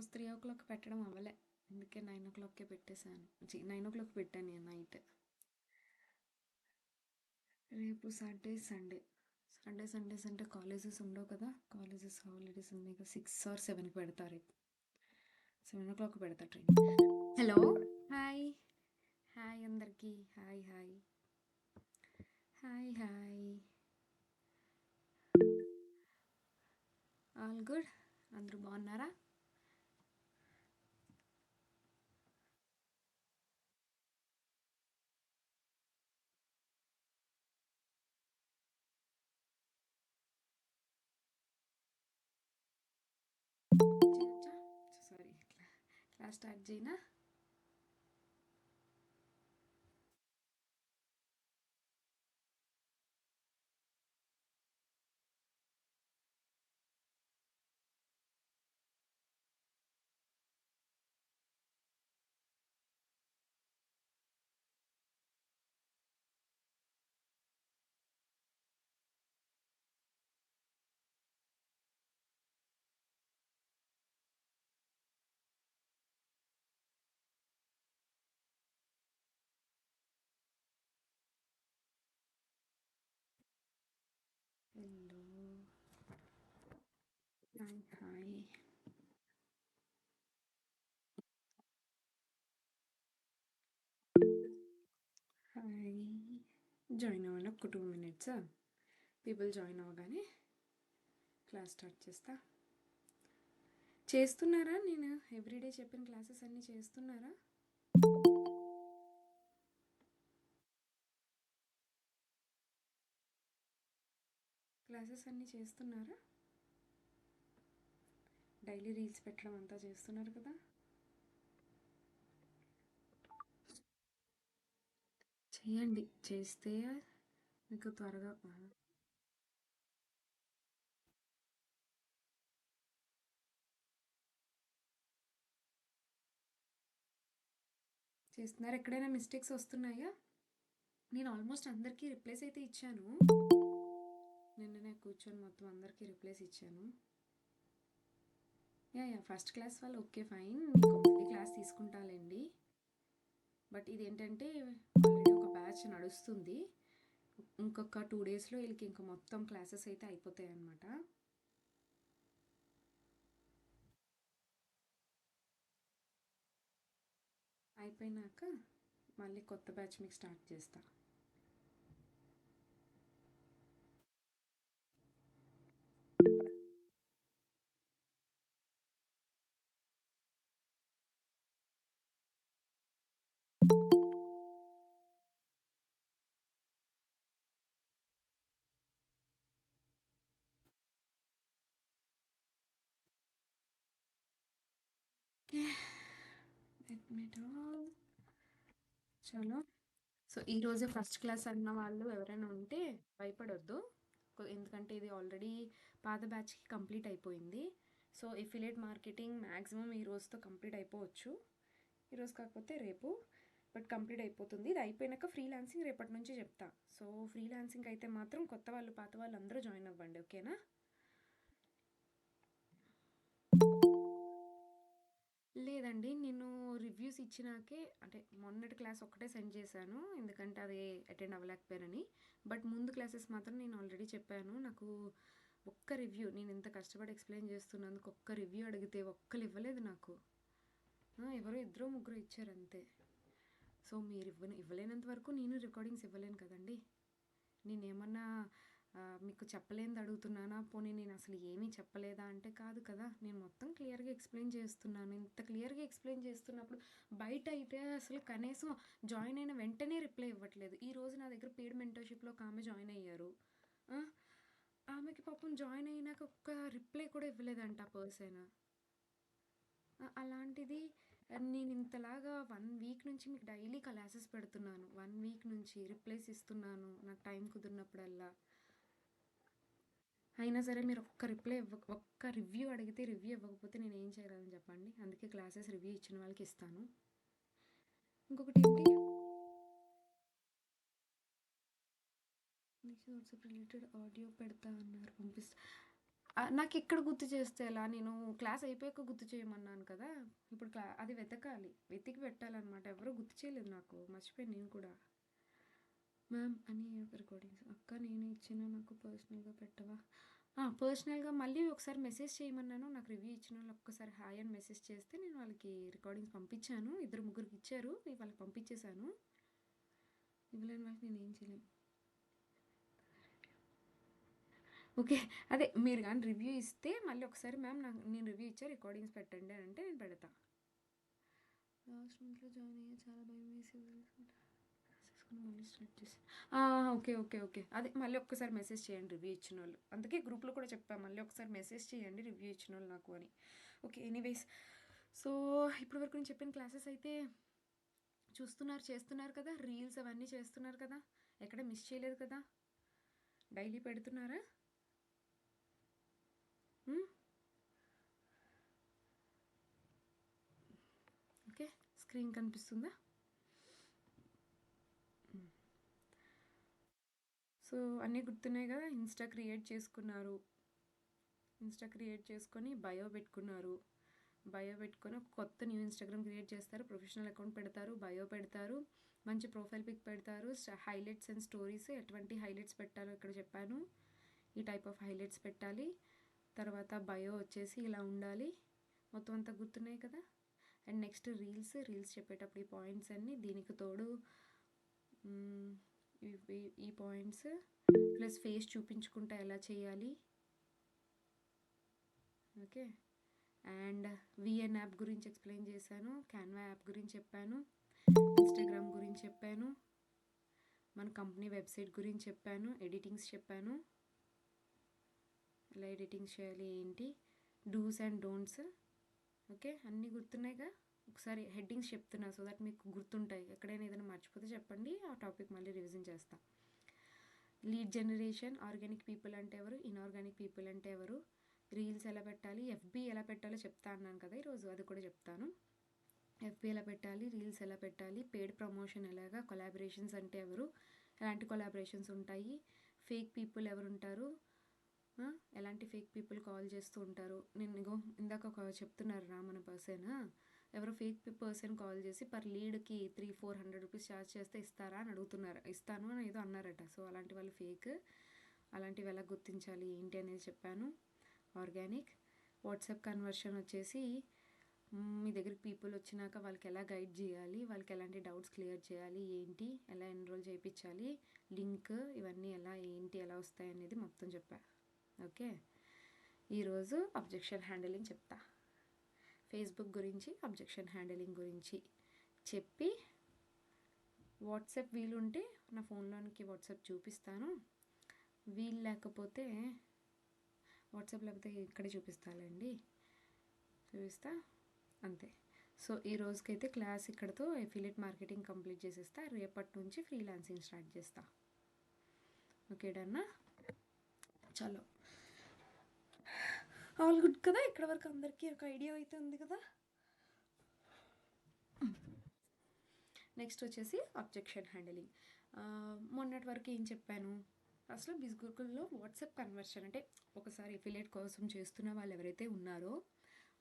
ఈరోజు 3 o'clock పెట్టడం అవ్వలే, అందుకే 9 o'clockకే పెట్టేశాను. 9 o'clock పెట్టాను నేను నైట్. రేపు సాటర్డే సండే. సండేస్ అంటే కాలేజెస్ ఉండవు కదా, కాలేజెస్ హాలిడేస్ ఉన్నాయి కదా. 6 or 7కి పెడతా రేపు. 7 o'clock పెడతా ట్రైన్. Hello, hi. హాయ్ అందరికీ. Hi hi hi hi. All good. అందరూ బాగున్నారా? చేయొచ్చా? సారీ, క్లాస్ స్టార్ట్ చేయనా? Hello, hi hi. Hi. Join అవ్వండి, ఒక 2 minutes. పీపుల్ జాయిన్ అవ్వగానే క్లాస్ స్టార్ట్ చేస్తా. చేస్తున్నారా? నేను ఎవ్రీడే చెప్పిన క్లాసెస్ అన్నీ చేస్తున్నారా? క్లాసెస్ అన్నీ చేస్తున్నారా? డైలీ రీల్స్ పెట్టడం అంతా చేస్తున్నారు కదా? చేయండి, చేస్తే మీకు త్వరగా చేస్తున్నారు. ఎక్కడైనా మిస్టేక్స్ వస్తున్నాయా? నేను ఆల్మోస్ట్ అందరికీ రిప్లైస్ అయితే ఇచ్చాను. నిన్ననే కూర్చొని మొత్తం అందరికీ రిప్లైస్ ఇచ్చాను. యా ఫస్ట్ క్లాస్ వాళ్ళు ఓకే ఫైన్, మీకు మళ్ళీ క్లాస్ తీసుకుంటాలేండి. బట్ ఇదేంటంటే ఆల్రెడీ ఒక బ్యాచ్ నడుస్తుంది. ఇంకొక 2 daysలో వీళ్ళకి ఇంక మొత్తం క్లాసెస్ అయితే అయిపోతాయి అన్నమాట. అయిపోయినాక మళ్ళీ కొత్త బ్యాచ్ మీకు స్టార్ట్ చేస్తా. అడ్మిట్ చలో. సో ఈరోజే ఫస్ట్ క్లాస్ అన్న వాళ్ళు ఎవరైనా ఉంటే భయపడొద్దు, ఎందుకంటే ఇది ఆల్రెడీ పాత బ్యాచ్కి కంప్లీట్ అయిపోయింది. సో ఎఫిలియేట్ మార్కెటింగ్ మ్యాక్సిమం ఈ రోజుతో కంప్లీట్ అయిపోవచ్చు, ఈరోజు కాకపోతే రేపు, బట్ కంప్లీట్ అయిపోతుంది. ఇది అయిపోయినాక ఫ్రీలాన్సింగ్ రేపటి నుంచి చెప్తా. సో ఫ్రీలాన్సింగ్ అయితే మాత్రం కొత్త వాళ్ళు పాత వాళ్ళు అందరూ జాయిన్ అవ్వండి, ఓకేనా? లేదండి, నేను రివ్యూస్ ఇచ్చినాకే, అంటే మొన్నటి క్లాస్ ఒక్కటే సెండ్ చేశాను, ఎందుకంటే అది అటెండ్ అవ్వలేకపోయానని. బట్ ముందు క్లాసెస్ మాత్రం నేను ఆల్రెడీ చెప్పాను. నాకు ఒక్క రివ్యూ, నేను ఇంత కష్టపడి ఎక్స్ప్లెయిన్ చేస్తున్నందుకు ఒక్క రివ్యూ అడిగితే ఒక్కరు ఇవ్వలేదు నాకు. ఎవరో ఇద్దరు ముగ్గురు ఇచ్చారు అంతే. సో మీరు ఇవ్వలేనంత వరకు నేను రికార్డింగ్స్ ఇవ్వలేను కదండి. నేనేమన్నా మీకు చెప్పలేనిది అడుగుతున్నానా, పోనీ నేను అసలు ఏమీ చెప్పలేదా అంటే కాదు కదా. నేను మొత్తం క్లియర్గా ఎక్స్ప్లెయిన్ చేస్తున్నాను. ఇంత క్లియర్గా ఎక్స్ప్లెయిన్ చేస్తున్నప్పుడు బయట అయితే అసలు కనీసం జాయిన్ అయిన వెంటనే రిప్లై ఇవ్వట్లేదు. ఈరోజు నా దగ్గర పెయిడ్ మెంటర్షిప్లో ఒక ఆమె జాయిన్ అయ్యారు. ఆమెకి పాపం జాయిన్ అయినాక ఒక్క రిప్లై కూడా ఇవ్వలేదంట ఆ పర్సన్. అలాంటిది నేను ఇంతలాగా 1 week నుంచి మీకు డైలీ క్లాసెస్ పెడుతున్నాను, 1 week నుంచి రిప్లైస్ ఇస్తున్నాను నాకు టైం కుదిరినప్పుడల్లా. అయినా సరే మీరు ఒక్క రివ్యూ అడిగితే రివ్యూ ఇవ్వకపోతే నేను ఏం చేయగలను చెప్పండి. అందుకే క్లాసెస్ రివ్యూ ఇచ్చిన వాళ్ళకి ఇస్తాను. ఇంకొకటి ఏంటి, వాట్సాప్ రిలేటెడ్ ఆడియో పెడతా అన్నారు, పంపిస్తా. నాకిక్కడ గుర్తు చేస్తే ఎలా? నేను క్లాస్ అయిపోయాక గుర్తు చేయమన్నాను కదా! ఇప్పుడు అది వెతకాలి. వెతికి పెట్టాలనమాట. ఎవరు గుర్తు చేయలేదు నాకు. మర్చిపోయాను నేను కూడా. మ్యామ్ అని రికార్డింగ్స్. అక్క నేను ఇచ్చిన నాకు పర్సనల్‌గా పెట్టవా? పర్సనల్‌గా మళ్ళీ ఒకసారి మెసేజ్ చేయమన్నాను. నాకు రివ్యూ ఇచ్చిన వాళ్ళు ఒక్కసారి హాయ్ అని మెసేజ్ చేస్తే నేను వాళ్ళకి రికార్డింగ్స్ పంపించాను. ఇద్దరు ముగ్గురికి ఇచ్చారు. వాళ్ళకి పంపించేశాను. ఇవ్వలేని వాళ్ళకి నేను ఏం చేయలేను. ఓకే. అదే మీరు గాని రివ్యూ ఇస్తే మళ్ళీ ఒకసారి మ్యామ్ నేను రివ్యూ ఇచ్చా రికార్డింగ్స్ పెట్టండి అని అంటే నేను పెడతా. లాస్ట్ మంత్లో జాయిన్ అయ్యా చాలా భయం వేసి మళ్ళీ స్టార్ట్ చేశాను. ఓకే. అదే మళ్ళీ ఒక్కసారి మెసేజ్ చేయండి రివ్యూ ఇచ్చిన వాళ్ళు. అందుకే గ్రూప్లో కూడా చెప్పాను మళ్ళీ ఒకసారి మెసేజ్ చేయండి రివ్యూ ఇచ్చిన వాళ్ళు నాకు అని. ఓకే ఎనీవేస్ సో ఇప్పటి వరకు నేను చెప్పిన క్లాసెస్ అయితే చేస్తున్నారు కదా, రీల్స్ అవన్నీ చేస్తున్నారు కదా, ఎక్కడ మిస్ చేయలేదు కదా, డైలీ పెడుతున్నారా? ఓకే స్క్రీన్ కనిపిస్తుందా? సో అన్నీ గుర్తున్నాయి కదా. ఇన్స్టా క్రియేట్ చేసుకొని బయో పెట్టుకున్నారు. బయో పెట్టుకొని ఒక కొత్త న్యూ ఇన్స్టాగ్రామ్ క్రియేట్ చేస్తారు, ప్రొఫెషనల్ అకౌంట్ పెడతారు, బయో పెడతారు, మంచి ప్రొఫైల్ పిక్ పెడతారు, హైలైట్స్ అండ్ స్టోరీస్ ఎటువంటి హైలైట్స్ పెట్టాలో ఇక్కడ చెప్పాను. ఈ టైప్ ఆఫ్ హైలైట్స్ పెట్టాలి. తర్వాత బయో వచ్చేసి ఇలా ఉండాలి. మొత్తం అంతా గుర్తున్నాయి కదా. అండ్ నెక్స్ట్ రీల్స్ చెప్పేటప్పుడు ఈ పాయింట్స్ అన్నీ, దీనికి తోడు ఈ పాయింట్స్ ప్లస్ ఫేస్ చూపించుకుంటా ఎలా చేయాలి. ఓకే అండ్ విఎన్ యాప్ గురించి ఎక్స్ప్లెయిన్ చేశాను, క్యాన్వా యాప్ గురించి చెప్పాను, ఇన్స్టాగ్రామ్ గురించి చెప్పాను, మన కంపెనీ వెబ్సైట్ గురించి చెప్పాను, ఎడిటింగ్స్ చెప్పాను, ఎలా ఎడిటింగ్స్ చేయాలి ఏంటి, డూస్ అండ్ డోంట్స్. ఓకే అన్నీ గుర్తున్నాయిగా. ఒకసారి హెడ్డింగ్స్ చెప్తున్నా సో దట్ మీకు గుర్తుంటాయి. ఎక్కడైనా ఏదైనా మర్చిపోతే చెప్పండి, ఆ టాపిక్ మళ్ళీ రివిజన్ చేస్తా. లీడ్ జనరేషన్, ఆర్గానిక్ పీపుల్ అంటే ఎవరు, ఇన్ఆర్గానిక్ పీపుల్ అంటే ఎవరు, రీల్స్ ఎలా పెట్టాలి, ఎఫ్బీ ఎలా పెట్టాలో చెప్తా అన్నాను కదా ఈరోజు, అది కూడా చెప్తాను. ఎఫ్బీ ఎలా పెట్టాలి, రీల్స్ ఎలా పెట్టాలి, పెయిడ్ ప్రమోషన్ ఎలాగా, కొలాబరేషన్స్ అంటే ఎవరు, ఎలాంటి కొలాబరేషన్స్ ఉంటాయి, ఫేక్ పీపుల్ ఎవరు ఉంటారు, ఎలాంటి ఫేక్ పీపుల్ కాల్ చేస్తూ ఉంటారు. నేను ఇందాక ఒక చెప్తున్నారు మన పర్సన్ ఎవరో ఫేక్ పర్సన్ కాల్ చేసి పర్ లీడ్కి 300-400 రూపీస్ ఛార్జ్ చేస్తే ఇస్తారా అని అడుగుతున్నారు. ఇస్తాను అని ఏదో అన్నారట. సో అలాంటి వాళ్ళు ఫేక్. అలాంటివి ఎలా గుర్తించాలి ఏంటి అనేది చెప్పాను. ఆర్గానిక్ వాట్సాప్ కన్వర్షన్ వచ్చేసి మీ దగ్గరికి పీపుల్ వచ్చినాక వాళ్ళకి ఎలా గైడ్ చేయాలి, వాళ్ళకి ఎలాంటి డౌట్స్ క్లియర్ చేయాలి ఏంటి, ఎలా ఎన్రోల్ చేయించాలి, లింక్ ఇవన్నీ ఎలా వస్తాయి అనేది మొత్తం చెప్పా. ఓకే ఈరోజు అబ్జెక్షన్ హ్యాండిలింగ్ చెప్తా. ఫేస్బుక్ గురించి అబ్జెక్షన్ హ్యాండిలింగ్ గురించి చెప్పి వాట్సాప్ వీలుంటే నా ఫోన్లోనికి వాట్సాప్ చూపిస్తాను, వీలు లేకపోతే వాట్సాప్ లేకపోతే ఇక్కడే చూపిస్తానండి, చూపిస్తా అంతే. సో ఈ రోజుకైతే క్లాస్ ఇక్కడతో ఎఫిలియేట్ మార్కెటింగ్ కంప్లీట్ చేసేస్తా. రేపటి నుంచి ఫ్రీలాన్సింగ్ స్టార్ట్ చేస్తా. ఓకే డన్నా, చలో ఆల్ గుడ్ కదా. ఇక్కడ వరకు అందరికీ ఒక ఐడియా అయితే ఉంది కదా. నెక్స్ట్ వచ్చేసి అబ్జెక్షన్ హ్యాండిలింగ్. మొన్నటి వరకు ఏం చెప్పాను, అసలు బిజ్గుర్కుల్లో వాట్సాప్ కన్వర్షన్ అంటే ఒకసారి ఎఫిలియేట్ కోసం చేస్తున్న వాళ్ళు ఎవరైతే ఉన్నారో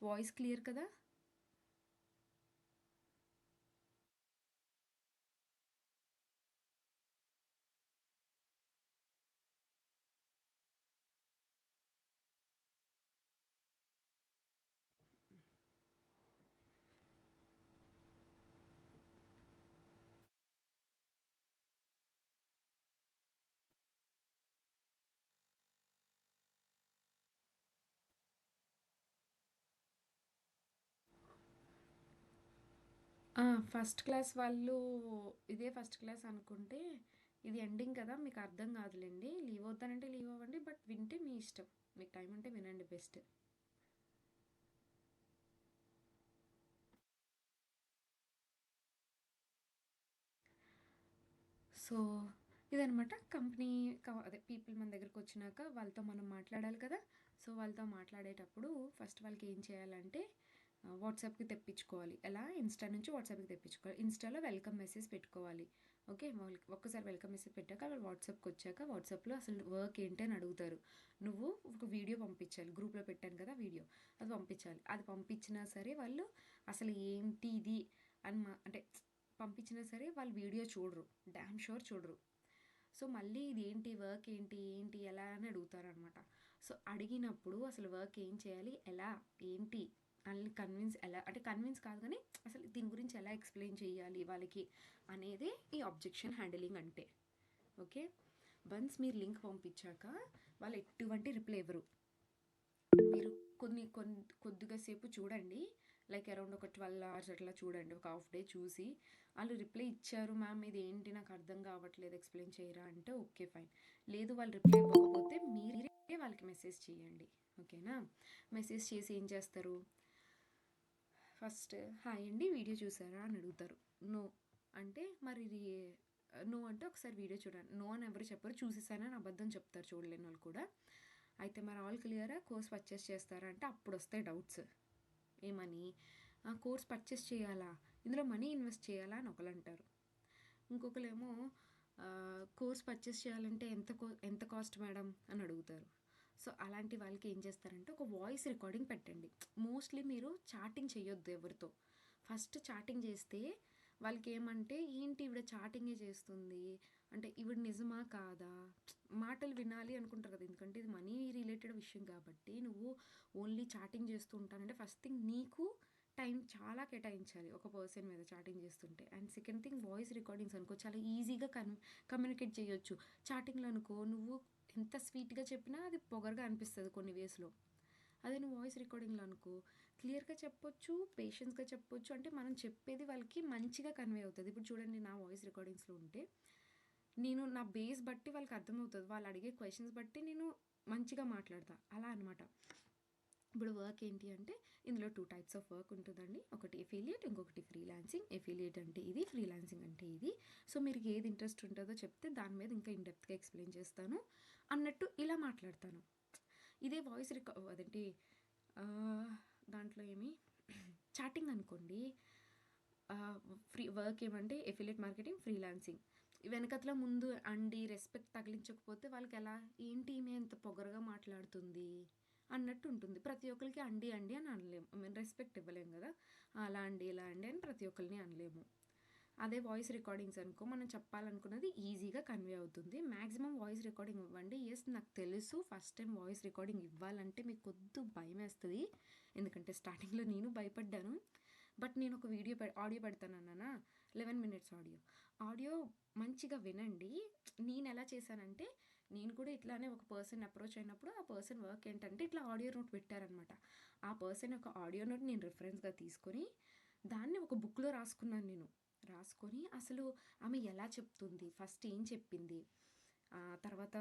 వాయిస్ క్లియర్ కదా. ఫస్ట్ క్లాస్ వాళ్ళు ఇదే ఫస్ట్ క్లాస్ అనుకుంటే ఇది ఎండింగ్ కదా, మీకు అర్థం కాదులేండి. లీవ్ అవుతానంటే లీవ్ అవ్వండి, బట్ వింటే మీ ఇష్టం, మీకు టైం ఉంటే వినండి బెస్ట్. సో ఇదనమాట కంపెనీ. అదే పీపుల్ మన దగ్గరకు వచ్చినాక వాళ్ళతో మనం మాట్లాడాలి కదా. సో వాళ్ళతో మాట్లాడేటప్పుడు ఫస్ట్ వాళ్ళకి ఏం చేయాలంటే వాట్సాప్కి తెప్పించుకోవాలి. ఎలా ఇన్స్టా నుంచి వాట్సాప్కి తెప్పించుకోవాలి. ఇన్స్టాలో వెల్కమ్ మెసేజ్ పెట్టుకోవాలి. ఓకే, వాళ్ళకి ఒక్కసారి వెల్కమ్ మెసేజ్ పెట్టాక వాళ్ళు వాట్సాప్కి వచ్చాక వాట్సాప్లో అసలు వర్క్ ఏంటి అని అడుగుతారు. నువ్వు ఒక వీడియో పంపించాలి. గ్రూప్లో పెట్టాను కదా వీడియో, అది పంపించాలి. అది పంపించినా సరే వాళ్ళు అసలు ఏంటి ఇది అని అంటే పంపించినా సరే వాళ్ళు వీడియో చూడరు, డామ్ షూర్ చూడరు. సో మళ్ళీ ఇది ఏంటి వర్క్ ఏంటి ఏంటి ఎలా అని అడుగుతారనమాట. సో అడిగినప్పుడు అసలు వర్క్ ఏం చేయాలి, ఎలా ఏంటి అని కన్విన్స్, ఎలా అంటే కన్విన్స్ కాదు కానీ అసలు దీని గురించి ఎలా ఎక్స్ప్లెయిన్ చేయాలి వాళ్ళకి అనేది ఈ అబ్జెక్షన్ హ్యాండిలింగ్ అంటే. ఓకే, వన్స్ మీరు లింక్ పంపించాక వాళ్ళు ఎటువంటి రిప్లై ఇవ్వరు. మీరు కొద్దిగా సేపు చూడండి, లైక్ అరౌండ్ ఒక 12 hours అట్లా చూడండి, ఒక హాఫ్ డే చూసి వాళ్ళు రిప్లై ఇచ్చారు మ్యామ్ ఇది ఏంటి నాకు అర్థం కావట్లేదు ఎక్స్ప్లెయిన్ చేయరా అంటే ఓకే ఫైన్. లేదు వాళ్ళు రిప్లై ఇవ్వకపోతే మీరే వాళ్ళకి మెసేజ్ చేయండి. ఓకేనా, మెసేజ్ చేసి ఏం చేస్తారు, ఫస్ట్ హాయ్ అండి వీడియో చూసారా అని అడుగుతారు. నో అంటే మరి నో అంటే ఒకసారి వీడియో చూడండి. నో అని ఎవరు చెప్పరు, చూసేసానని అబద్ధం చెప్తారు చూడలేని వాళ్ళు కూడా. అయితే మరి ఆల్ క్లియరా, కోర్స్ పర్చేస్ చేస్తారా అంటే అప్పుడు వస్తాయి డౌట్స్. ఏమని, కోర్స్ పర్చేస్ చేయాలా, ఇందులో మనీ ఇన్వెస్ట్ చేయాలా అని ఒకరు అంటారు. ఇంకొకరేమో కోర్స్ పర్చేస్ చేయాలంటే ఎంత కాస్ట్ మేడం అని అడుగుతారు. సో అలాంటి వాళ్ళకి ఏం చేస్తారంటే ఒక వాయిస్ రికార్డింగ్ పెట్టండి. మోస్ట్లీ మీరు చాటింగ్ చేయొద్దు ఎవరితో. ఫస్ట్ చాటింగ్ చేస్తే వాళ్ళకి ఏమంటే ఏంటి ఈవిడ చాటింగే చేస్తుంది అంటే ఈవిడ నిజమా కాదా మాటలు వినాలి అనుకుంటారు కదా, ఎందుకంటే ఇది మనీ రిలేటెడ్ విషయం కాబట్టి. నువ్వు ఓన్లీ చాటింగ్ చేస్తూ ఉంటానంటే ఫస్ట్ థింగ్ నీకు టైం చాలా కేటాయించాలి ఒక పర్సన్ మీద చాటింగ్ చేస్తుంటే. And second thing voice recordings అనుకో చాలా ఈజీగా కమ్యూనికేట్ చేయొచ్చు. చాటింగ్లో అనుకో నువ్వు ఎంత స్వీట్గా చెప్పినా అది పొగరుగా అనిపిస్తుంది కొన్ని వేస్లో. అదే నువ్వు వాయిస్ రికార్డింగ్లో అనుకో క్లియర్గా చెప్పొచ్చు, పేషెన్స్గా చెప్పొచ్చు, అంటే మనం చెప్పేది వాళ్ళకి మంచిగా కన్వే అవుతుంది. ఇప్పుడు చూడండి నా వాయిస్ రికార్డింగ్స్లో ఉంటే నేను నా బేస్ బట్టి వాళ్ళకి అర్థమవుతుంది, వాళ్ళు అడిగే క్వశ్చన్స్ బట్టి నేను మంచిగా మాట్లాడతా అలా అనమాట. ఇప్పుడు వర్క్ ఏంటి అంటే ఇందులో 2 types ఆఫ్ వర్క్ ఉంటుందండి. ఒకటి ఎఫిలియేట్, ఇంకొకటి ఫ్రీలాన్సింగ్. ఎఫిలియేట్ అంటే ఇది, ఫ్రీలాన్సింగ్ అంటే ఇది. సో మీరు ఏది ఇంట్రెస్ట్ ఉంటుందో చెప్తే దాని మీద ఇంకా ఇన్డెప్త్గా ఎక్స్ప్లెయిన్ చేస్తాను అన్నట్టు ఇలా మాట్లాడతాను. ఇదే వాయిస్ అదేంటి దాంట్లో ఏమి చాటింగ్ అనుకోండి, ఫ్రీ వర్క్ ఏమంటే ఎఫిలియేట్ మార్కెటింగ్, ఫ్రీలాన్సింగ్. వెనకట్ల ముందు అండి రెస్పెక్ట్ తగిలించకపోతే వాళ్ళకి ఎలా ఏంటి ఈమె ఎంత పొగరుగా మాట్లాడుతుంది అన్నట్టు ఉంటుంది. ప్రతి ఒక్కరికి అండి అండి అని అనలేము, మేము రెస్పెక్ట్ ఇవ్వలేము కదా, అలా అండి ఇలా అండి అని ప్రతి ఒక్కరిని అనలేము. అదే వాయిస్ రికార్డింగ్స్ అనుకో మనం చెప్పాలనుకున్నది ఈజీగా కన్వే అవుతుంది. మ్యాక్సిమం వాయిస్ రికార్డింగ్ ఇవ్వండి. ఎస్ నాకు తెలుసు ఫస్ట్ టైం వాయిస్ రికార్డింగ్ ఇవ్వాలంటే మీకు కొద్ది భయం వేస్తుంది, ఎందుకంటే స్టార్టింగ్లో నేను భయపడ్డాను. బట్ నేను ఒక ఆడియో పెడతాను అన్నానా, 11 minutes ఆడియో మంచిగా వినండి. నేను ఎలా చేశానంటే నేను కూడా ఇట్లానే ఒక పర్సన్ అప్రోచ్ అయినప్పుడు ఆ పర్సన్ వర్క్ ఏంటంటే ఇట్లా ఆడియో నోట్ పెట్టారనమాట. ఆ పర్సన్ ఒక ఆడియో నోట్ నేను రిఫరెన్స్గా తీసుకొని దాన్ని ఒక బుక్లో రాసుకొని అసలు ఆమె ఎలా చెప్తుంది, ఫస్ట్ ఏం చెప్పింది, తర్వాత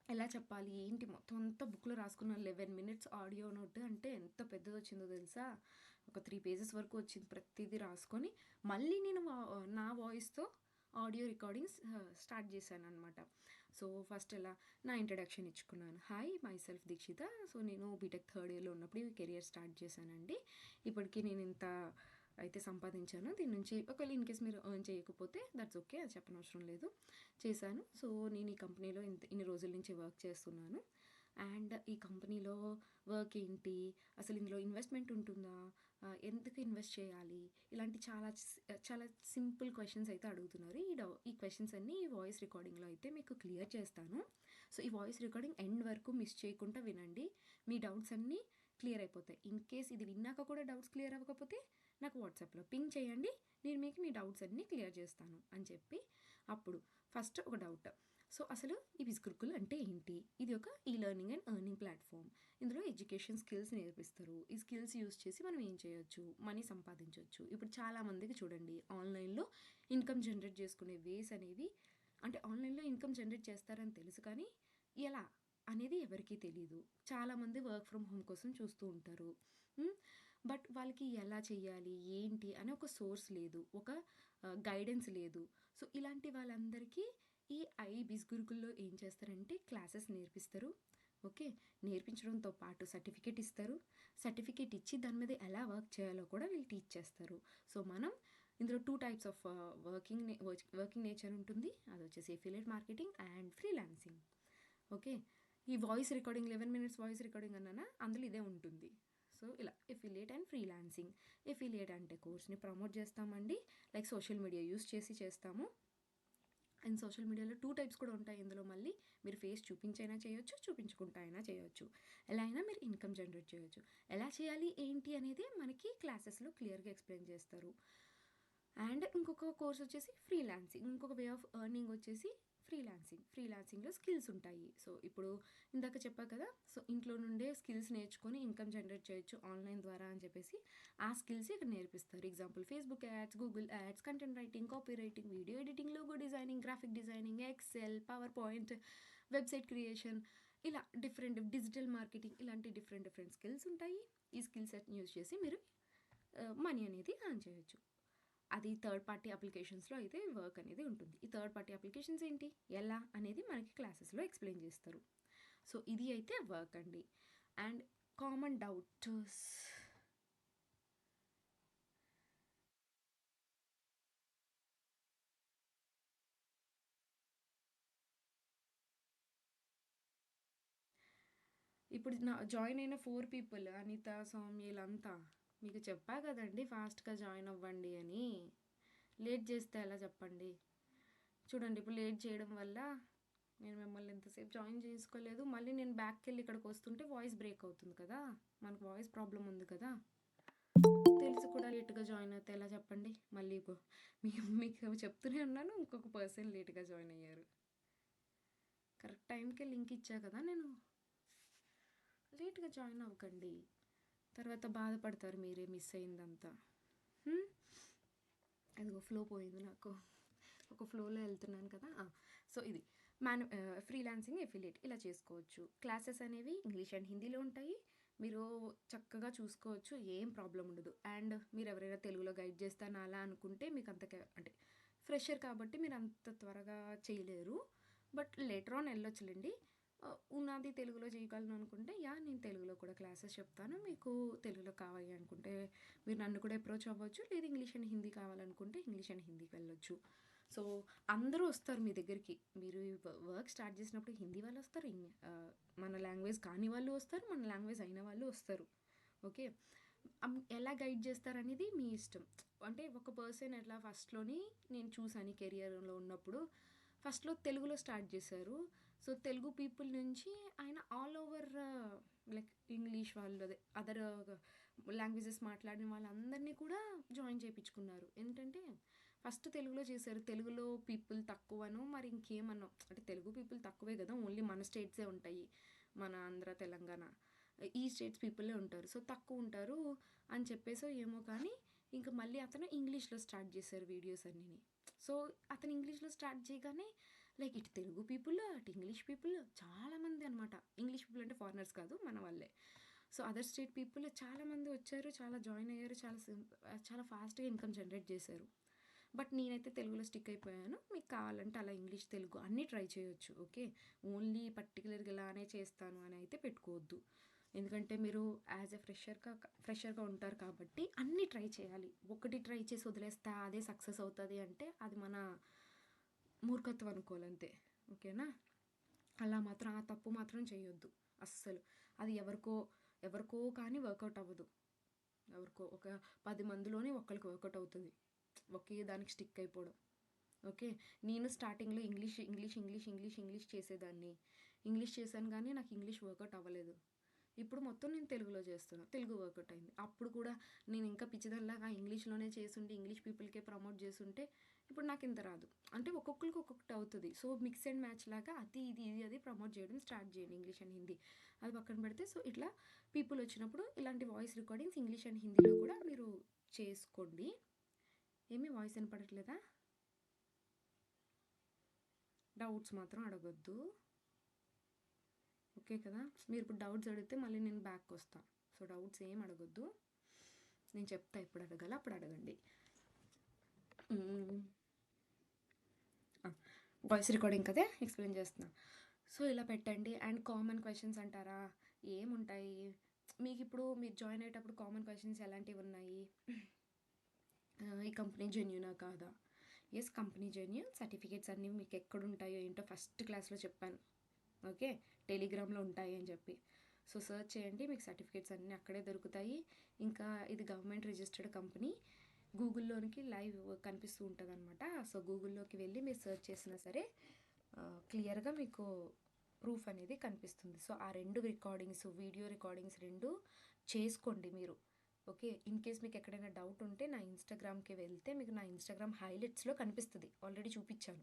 ఎలా చెప్పాలి ఏంటి మొత్తం అంతా బుక్లో రాసుకున్న 11 minutes ఆడియో నోట్ అంటే ఎంత పెద్దది వచ్చిందో తెలుసా, ఒక 3 pages వరకు వచ్చింది. ప్రతిదీ రాసుకొని మళ్ళీ నేను నా వాయిస్తో ఆడియో రికార్డింగ్స్ స్టార్ట్ చేశాను అనమాట. సో ఫస్ట్ ఎలా నా ఇంట్రడక్షన్ ఇచ్చుకున్నాను, hi myself Dikshita, so నేను బీటెక్ 3rd yearలో ఉన్నప్పుడు ఈ కెరియర్ స్టార్ట్ చేశానండి. ఇప్పటికీ నేను ఇంత అయితే సంపాదించాను, దీని నుంచి ఒకవేళ ఇన్ కేస్ మీరు ఎర్న్ చేయకపోతే దట్స్ ఓకే, అది చెప్పనవసరం లేదు, చేశాను. సో నేను ఈ కంపెనీలో ఇన్ని రోజుల నుంచి వర్క్ చేస్తున్నాను. అండ్ ఈ కంపెనీలో వర్క్ ఏంటి, అసలు ఇందులో ఇన్వెస్ట్మెంట్ ఉంటుందా, ఎందుకు ఇన్వెస్ట్ చేయాలి, ఇలాంటి చాలా సింపుల్ క్వశ్చన్స్ అయితే అడుగుతున్నారు. ఈ క్వశ్చన్స్ అన్నీ ఈ వాయిస్ రికార్డింగ్లో అయితే మీకు క్లియర్ చేస్తాను. సో ఈ వాయిస్ రికార్డింగ్ ఎండ్ వరకు మిస్ చేయకుండా వినండి, మీ డౌట్స్ అన్నీ క్లియర్ అయిపోతాయి. ఇన్ కేస్ ఇది విన్నాక కూడా డౌట్స్ క్లియర్ అవ్వకపోతే నాకు వాట్సాప్లో పింగ్ చేయండి, నేను మీకు మీ డౌట్స్ అన్నీ క్లియర్ చేస్తాను అని చెప్పి. అప్పుడు ఫస్ట్ ఒక డౌట్, సో అసలు ఈ బిస్గురుకుల్ అంటే ఏంటి, ఇది ఒక ఈ లెర్నింగ్ అండ్ ఎర్నింగ్ ప్లాట్ఫామ్. ఇందులో ఎడ్యుకేషన్ స్కిల్స్ నేర్పిస్తారు. ఈ స్కిల్స్ యూస్ చేసి మనం ఏం చేయొచ్చు, మనీ సంపాదించవచ్చు. ఇప్పుడు చాలామందికి చూడండి ఆన్లైన్లో ఇన్కమ్ జనరేట్ చేసుకునే వేస్ అనేవి, అంటే ఆన్లైన్లో ఇన్కమ్ జనరేట్ చేస్తారని తెలుసు కానీ ఎలా అనేది ఎవరికీ తెలియదు. చాలామంది వర్క్ ఫ్రమ్ హోమ్ కోసం చూస్తూ ఉంటారు, బట్ వాళ్ళకి ఎలా చేయాలి ఏంటి అని ఒక సోర్స్ లేదు, ఒక గైడెన్స్ లేదు. సో ఇలాంటి వాళ్ళందరికీ ఈ బిస్ గురుకుల్లో ఏం చేస్తారంటే క్లాసెస్ నేర్పిస్తారు, ఓకే, నేర్పించడంతో పాటు సర్టిఫికేట్ ఇస్తారు. సర్టిఫికేట్ ఇచ్చి దాని మీద ఎలా వర్క్ చేయాలో కూడా వీళ్ళు టీచ్ చేస్తారు. సో మనం ఇందులో 2 టైప్స్ ఆఫ్ వర్కింగ్ నేచర్ ఉంటుంది. అది వచ్చేసి affiliate marketing and freelancing. Okay, ఈ voice recording 11 minutes voice recording అన్నానా, అందులో ఇదే ఉంటుంది. సో ఇలా ఎఫిలియేట్ అండ్ ఫ్రీలాన్సింగ్. ఎఫిలియేట్ అంటే కోర్స్ని ప్రమోట్ చేస్తామండి, లైక్ సోషల్ మీడియా యూస్ చేసి చేస్తాము. అండ్ సోషల్ మీడియాలో 2 టైప్స్ కూడా ఉంటాయి. ఇందులో మళ్ళీ మీరు ఫేస్ చూపించైనా చేయొచ్చు, చూపించుకుంటా అయినా చేయొచ్చు. ఎలా అయినా మీరు ఇన్కమ్ జనరేట్ చేయొచ్చు. ఎలా చేయాలి ఏంటి అనేది మనకి క్లాసెస్లో క్లియర్గా ఎక్స్ప్లెయిన్ చేస్తారు. అండ్ ఇంకొక కోర్స్ వచ్చేసి ఫ్రీలాన్సింగ్. ఇంకొక వే ఆఫ్ ఎర్నింగ్ వచ్చేసి ఫ్రీలాన్సింగ్లో స్కిల్స్ ఉంటాయి. సో ఇప్పుడు ఇందాక చెప్పా కదా, సో ఇంట్లో నుండే స్కిల్స్ నేర్చుకొని ఇన్కమ్ జనరేట్ చేయొచ్చు ఆన్లైన్ ద్వారా అని చెప్పేసి ఆ స్కిల్స్ ఇక్కడ నేర్పిస్తారు. Example Facebook ads, Google ads, content writing, copy writing, video editing, logo designing, graphic designing, Excel, PowerPoint, website creation, ఇలా డిఫరెంట్ డిజిటల్ మార్కెటింగ్, ఇలాంటి డిఫరెంట్ స్కిల్స్ ఉంటాయి. ఈ స్కిల్స్ యూజ్ చేసి మీరు మనీ అనేది ఎర్న్ చేయొచ్చు. అది థర్డ్ పార్టీ అప్లికేషన్స్లో అయితే వర్క్ అనేది ఉంటుంది. ఈ థర్డ్ పార్టీ అప్లికేషన్స్ ఏంటి, ఎలా అనేది మనకి క్లాసెస్లో ఎక్స్ప్లెయిన్ చేస్తారు. సో ఇది అయితే వర్క్ అండి. అండ్ కామన్ డౌట్స్, ఇప్పుడు నా జాయిన్ అయిన 4 people, అనిత, సౌమ్యలంతా మీకు చెప్పా కదండి ఫాస్ట్గా జాయిన్ అవ్వండి అని. లేట్ చేస్తే ఎలా చెప్పండి. చూడండి ఇప్పుడు లేట్ చేయడం వల్ల నేను మిమ్మల్ని ఎంతసేపు జాయిన్ చేసుకోలేదు. మళ్ళీ నేను బ్యాక్కి వెళ్ళి ఇక్కడికి వస్తుంటే వాయిస్ బ్రేక్ అవుతుంది కదా, మనకు వాయిస్ ప్రాబ్లం ఉంది కదా. తెలిసి కూడా లేట్గా జాయిన్ అయితే ఎలా చెప్పండి. మళ్ళీ మీకు చెప్తూనే ఉన్నాను, ఇంకొక పర్సన్ లేట్గా జాయిన్ అయ్యారు. కరెక్ట్ టైంకే లింక్ ఇచ్చా కదా నేను. లేట్గా జాయిన్ అవ్వకండి, తర్వాత బాధపడతారు మీరే మిస్ అయిందంతా. అదిగో ఫ్లో పోయింది నాకు, ఒక ఫ్లోలో వెళ్తున్నాను కదా. సో ఇది ఫ్రీలాన్సింగ్, ఎఫిలియేట్ ఇలా చేసుకోవచ్చు. క్లాసెస్ అనేవి ఇంగ్లీష్ అండ్ హిందీలో ఉంటాయి. మీరు చక్కగా చూసుకోవచ్చు, ఏం ప్రాబ్లం ఉండదు. అండ్ మీరు ఎవరైనా తెలుగులో గైడ్ చేస్తాను అలా అనుకుంటే మీకు అంత అంటే ఫ్రెషర్ కాబట్టి మీరు అంత త్వరగా చేయలేరు. బట్ లేటర్ ఆన్ వెళ్ళొచ్చులేండి. ఉన్నది తెలుగులో చేయగలను అనుకుంటే నేను తెలుగులో కూడా క్లాసెస్ చెప్తాను. మీకు తెలుగులో కావాలి అనుకుంటే మీరు నన్ను కూడా అప్రోచ్ అవ్వచ్చు. లేదు ఇంగ్లీష్ అండ్ హిందీ కావాలనుకుంటే ఇంగ్లీష్ అండ్ హిందీకి వెళ్ళొచ్చు. సో అందరూ వస్తారు మీ దగ్గరికి. మీరు వర్క్ స్టార్ట్ చేసినప్పుడు హిందీ వాళ్ళు వస్తారు, మన లాంగ్వేజ్ కాని వాళ్ళు వస్తారు, మన లాంగ్వేజ్ అయిన వాళ్ళు వస్తారు. ఓకే, ఎలా గైడ్ చేస్తారనేది మీ ఇష్టం. అంటే ఒక పర్సన్ ఎట్లా ఫస్ట్లోని నేను చూసాను కెరియర్లో ఉన్నప్పుడు, ఫస్ట్లో తెలుగులో స్టార్ట్ చేశారు. సో తెలుగు పీపుల్ నుంచి ఆయన ఆల్ ఓవర్ లైక్ ఇంగ్లీష్ వాళ్ళు, అదే అదర్ లాంగ్వేజెస్ మాట్లాడిన వాళ్ళందరినీ కూడా జాయిన్ చేయించుకున్నారు. ఏంటంటే ఫస్ట్ తెలుగులో చేశారు. తెలుగులో పీపుల్ తక్కువనో మరి ఇంకేమన్నో, అంటే తెలుగు పీపుల్ తక్కువే కదా, ఓన్లీ మన స్టేట్సే ఉంటాయి, మన ఆంధ్ర, తెలంగాణ ఈ స్టేట్స్ పీపులే ఉంటారు. సో తక్కువ ఉంటారు అని చెప్పేసో ఏమో కానీ ఇంకా మళ్ళీ అతను ఇంగ్లీష్లో స్టార్ట్ చేశారు వీడియోస్ అన్నీ. సో అతను ఇంగ్లీష్లో స్టార్ట్ చేయగానే లైక్ ఇటు తెలుగు పీపుల్ అటు ఇంగ్లీష్ పీపుల్ చాలామంది అనమాట. ఇంగ్లీష్ పీపుల్ అంటే ఫారినర్స్ కాదు, మన వాళ్ళే. సో అదర్ స్టేట్ పీపుల్ చాలామంది వచ్చారు, చాలా జాయిన్ అయ్యారు, చాలా ఫాస్ట్గా ఇన్కమ్ జనరేట్ చేశారు. బట్ నేనైతే తెలుగులో స్టిక్ అయిపోయాను. మీకు కావాలంటే అలా ఇంగ్లీష్ తెలుగు అన్నీ ట్రై చేయొచ్చు. ఓకే, ఓన్లీ పర్టికులర్గా ఇలానే చేస్తాను అని అయితే పెట్టుకోవద్దు. ఎందుకంటే మీరు యాజ్ ఎ ఫ్రెషర్గా ఉంటారు కాబట్టి అన్నీ ట్రై చేయాలి. ఒకటి ట్రై చేసి వదిలేస్తా అదే సక్సెస్ అవుతుంది అంటే అది మన మూర్ఖత్వం అనుకోవాలంతే. ఓకేనా, అలా మాత్రం ఆ తప్పు మాత్రం చేయొద్దు అస్సలు. అది ఎవరికో కానీ వర్కౌట్ అవ్వదు. ఎవరికో ఒక 10 మందిలోనే ఒక్కరికి వర్కౌట్ అవుతుంది, ఒకే దానికి స్టిక్ అయిపోవడం. ఓకే, నేను స్టార్టింగ్లో ఇంగ్లీష్ చేసేదాన్ని. ఇంగ్లీష్ చేశాను కానీ నాకు ఇంగ్లీష్ వర్కౌట్ అవ్వలేదు. ఇప్పుడు మొత్తం నేను తెలుగులో చేస్తున్నాను, తెలుగు వర్కౌట్ అయింది. అప్పుడు కూడా నేను ఇంకా పిచ్చిదల్లాగా ఇంగ్లీష్లోనే చేస్తుంటే ఇంగ్లీష్ పీపుల్కే ప్రమోట్ చేస్తుంటే ఇప్పుడు నాకు ఇంత రాదు. అంటే ఒక్కొక్కరికి ఒక్కొక్కటి అవుతుంది. సో మిక్స్ అండ్ మ్యాచ్ లాగా అది ప్రమోట్ చేయడం స్టార్ట్ చేయండి, ఇంగ్లీష్ అండ్ హిందీ అది పక్కన పెడితే. సో ఇట్లా పీపుల్ వచ్చినప్పుడు ఇలాంటి వాయిస్ రికార్డింగ్స్ ఇంగ్లీష్ అండ్ హిందీలో కూడా మీరు చేసుకోండి. ఏమీ వాయిస్ వినపడట్లేదా? డౌట్స్ మాత్రం అడగొద్దు, ఓకే కదా. మీరు ఇప్పుడు డౌట్స్ అడిగితే మళ్ళీ నేను బ్యాక్ వస్తాను. సో డౌట్స్ ఏం అడగొద్దు, నేను చెప్తా ఎప్పుడు అడగాల అప్పుడు అడగండి. వాయిస్ రికార్డింగ్ కదే ఎక్స్ప్లెయిన్ చేస్తున్నా. సో ఇలా పెట్టండి. అండ్ కామన్ క్వెషన్స్ అంటారా, ఏముంటాయి మీకు ఇప్పుడు మీరు జాయిన్ అయ్యేటప్పుడు కామన్ క్వెషన్స్ ఎలాంటివి ఉన్నాయి? ఈ కంపెనీ జెన్యూనా కాదా? Yes, company genuine. సర్టిఫికేట్స్ అన్నీ మీకు ఎక్కడ ఉంటాయో ఏంటో ఫస్ట్ క్లాస్లో చెప్పాను. ఓకే, టెలిగ్రామ్లో ఉంటాయి అని చెప్పి. సో సర్చ్ చేయండి, మీకు సర్టిఫికేట్స్ అన్నీ అక్కడే దొరుకుతాయి. ఇంకా ఇది గవర్నమెంట్ రిజిస్టర్డ్ కంపెనీ. గూగుల్లోనికి లైవ్ కనిపిస్తూ ఉంటుంది అనమాట. సో గూగుల్లోకి వెళ్ళి మీరు సర్చ్ చేసినా సరే క్లియర్గా మీకు ప్రూఫ్ అనేది కనిపిస్తుంది. సో ఆ 2 రికార్డింగ్స్, వీడియో రికార్డింగ్స్ 2 చేసుకోండి మీరు. ఓకే, ఇన్ కేస్ మీకు ఎక్కడైనా డౌట్ ఉంటే నా ఇన్స్టాగ్రామ్కి వెళ్తే మీకు నా ఇన్స్టాగ్రామ్ హైలైట్స్లో కనిపిస్తుంది. ఆల్రెడీ చూపించాను.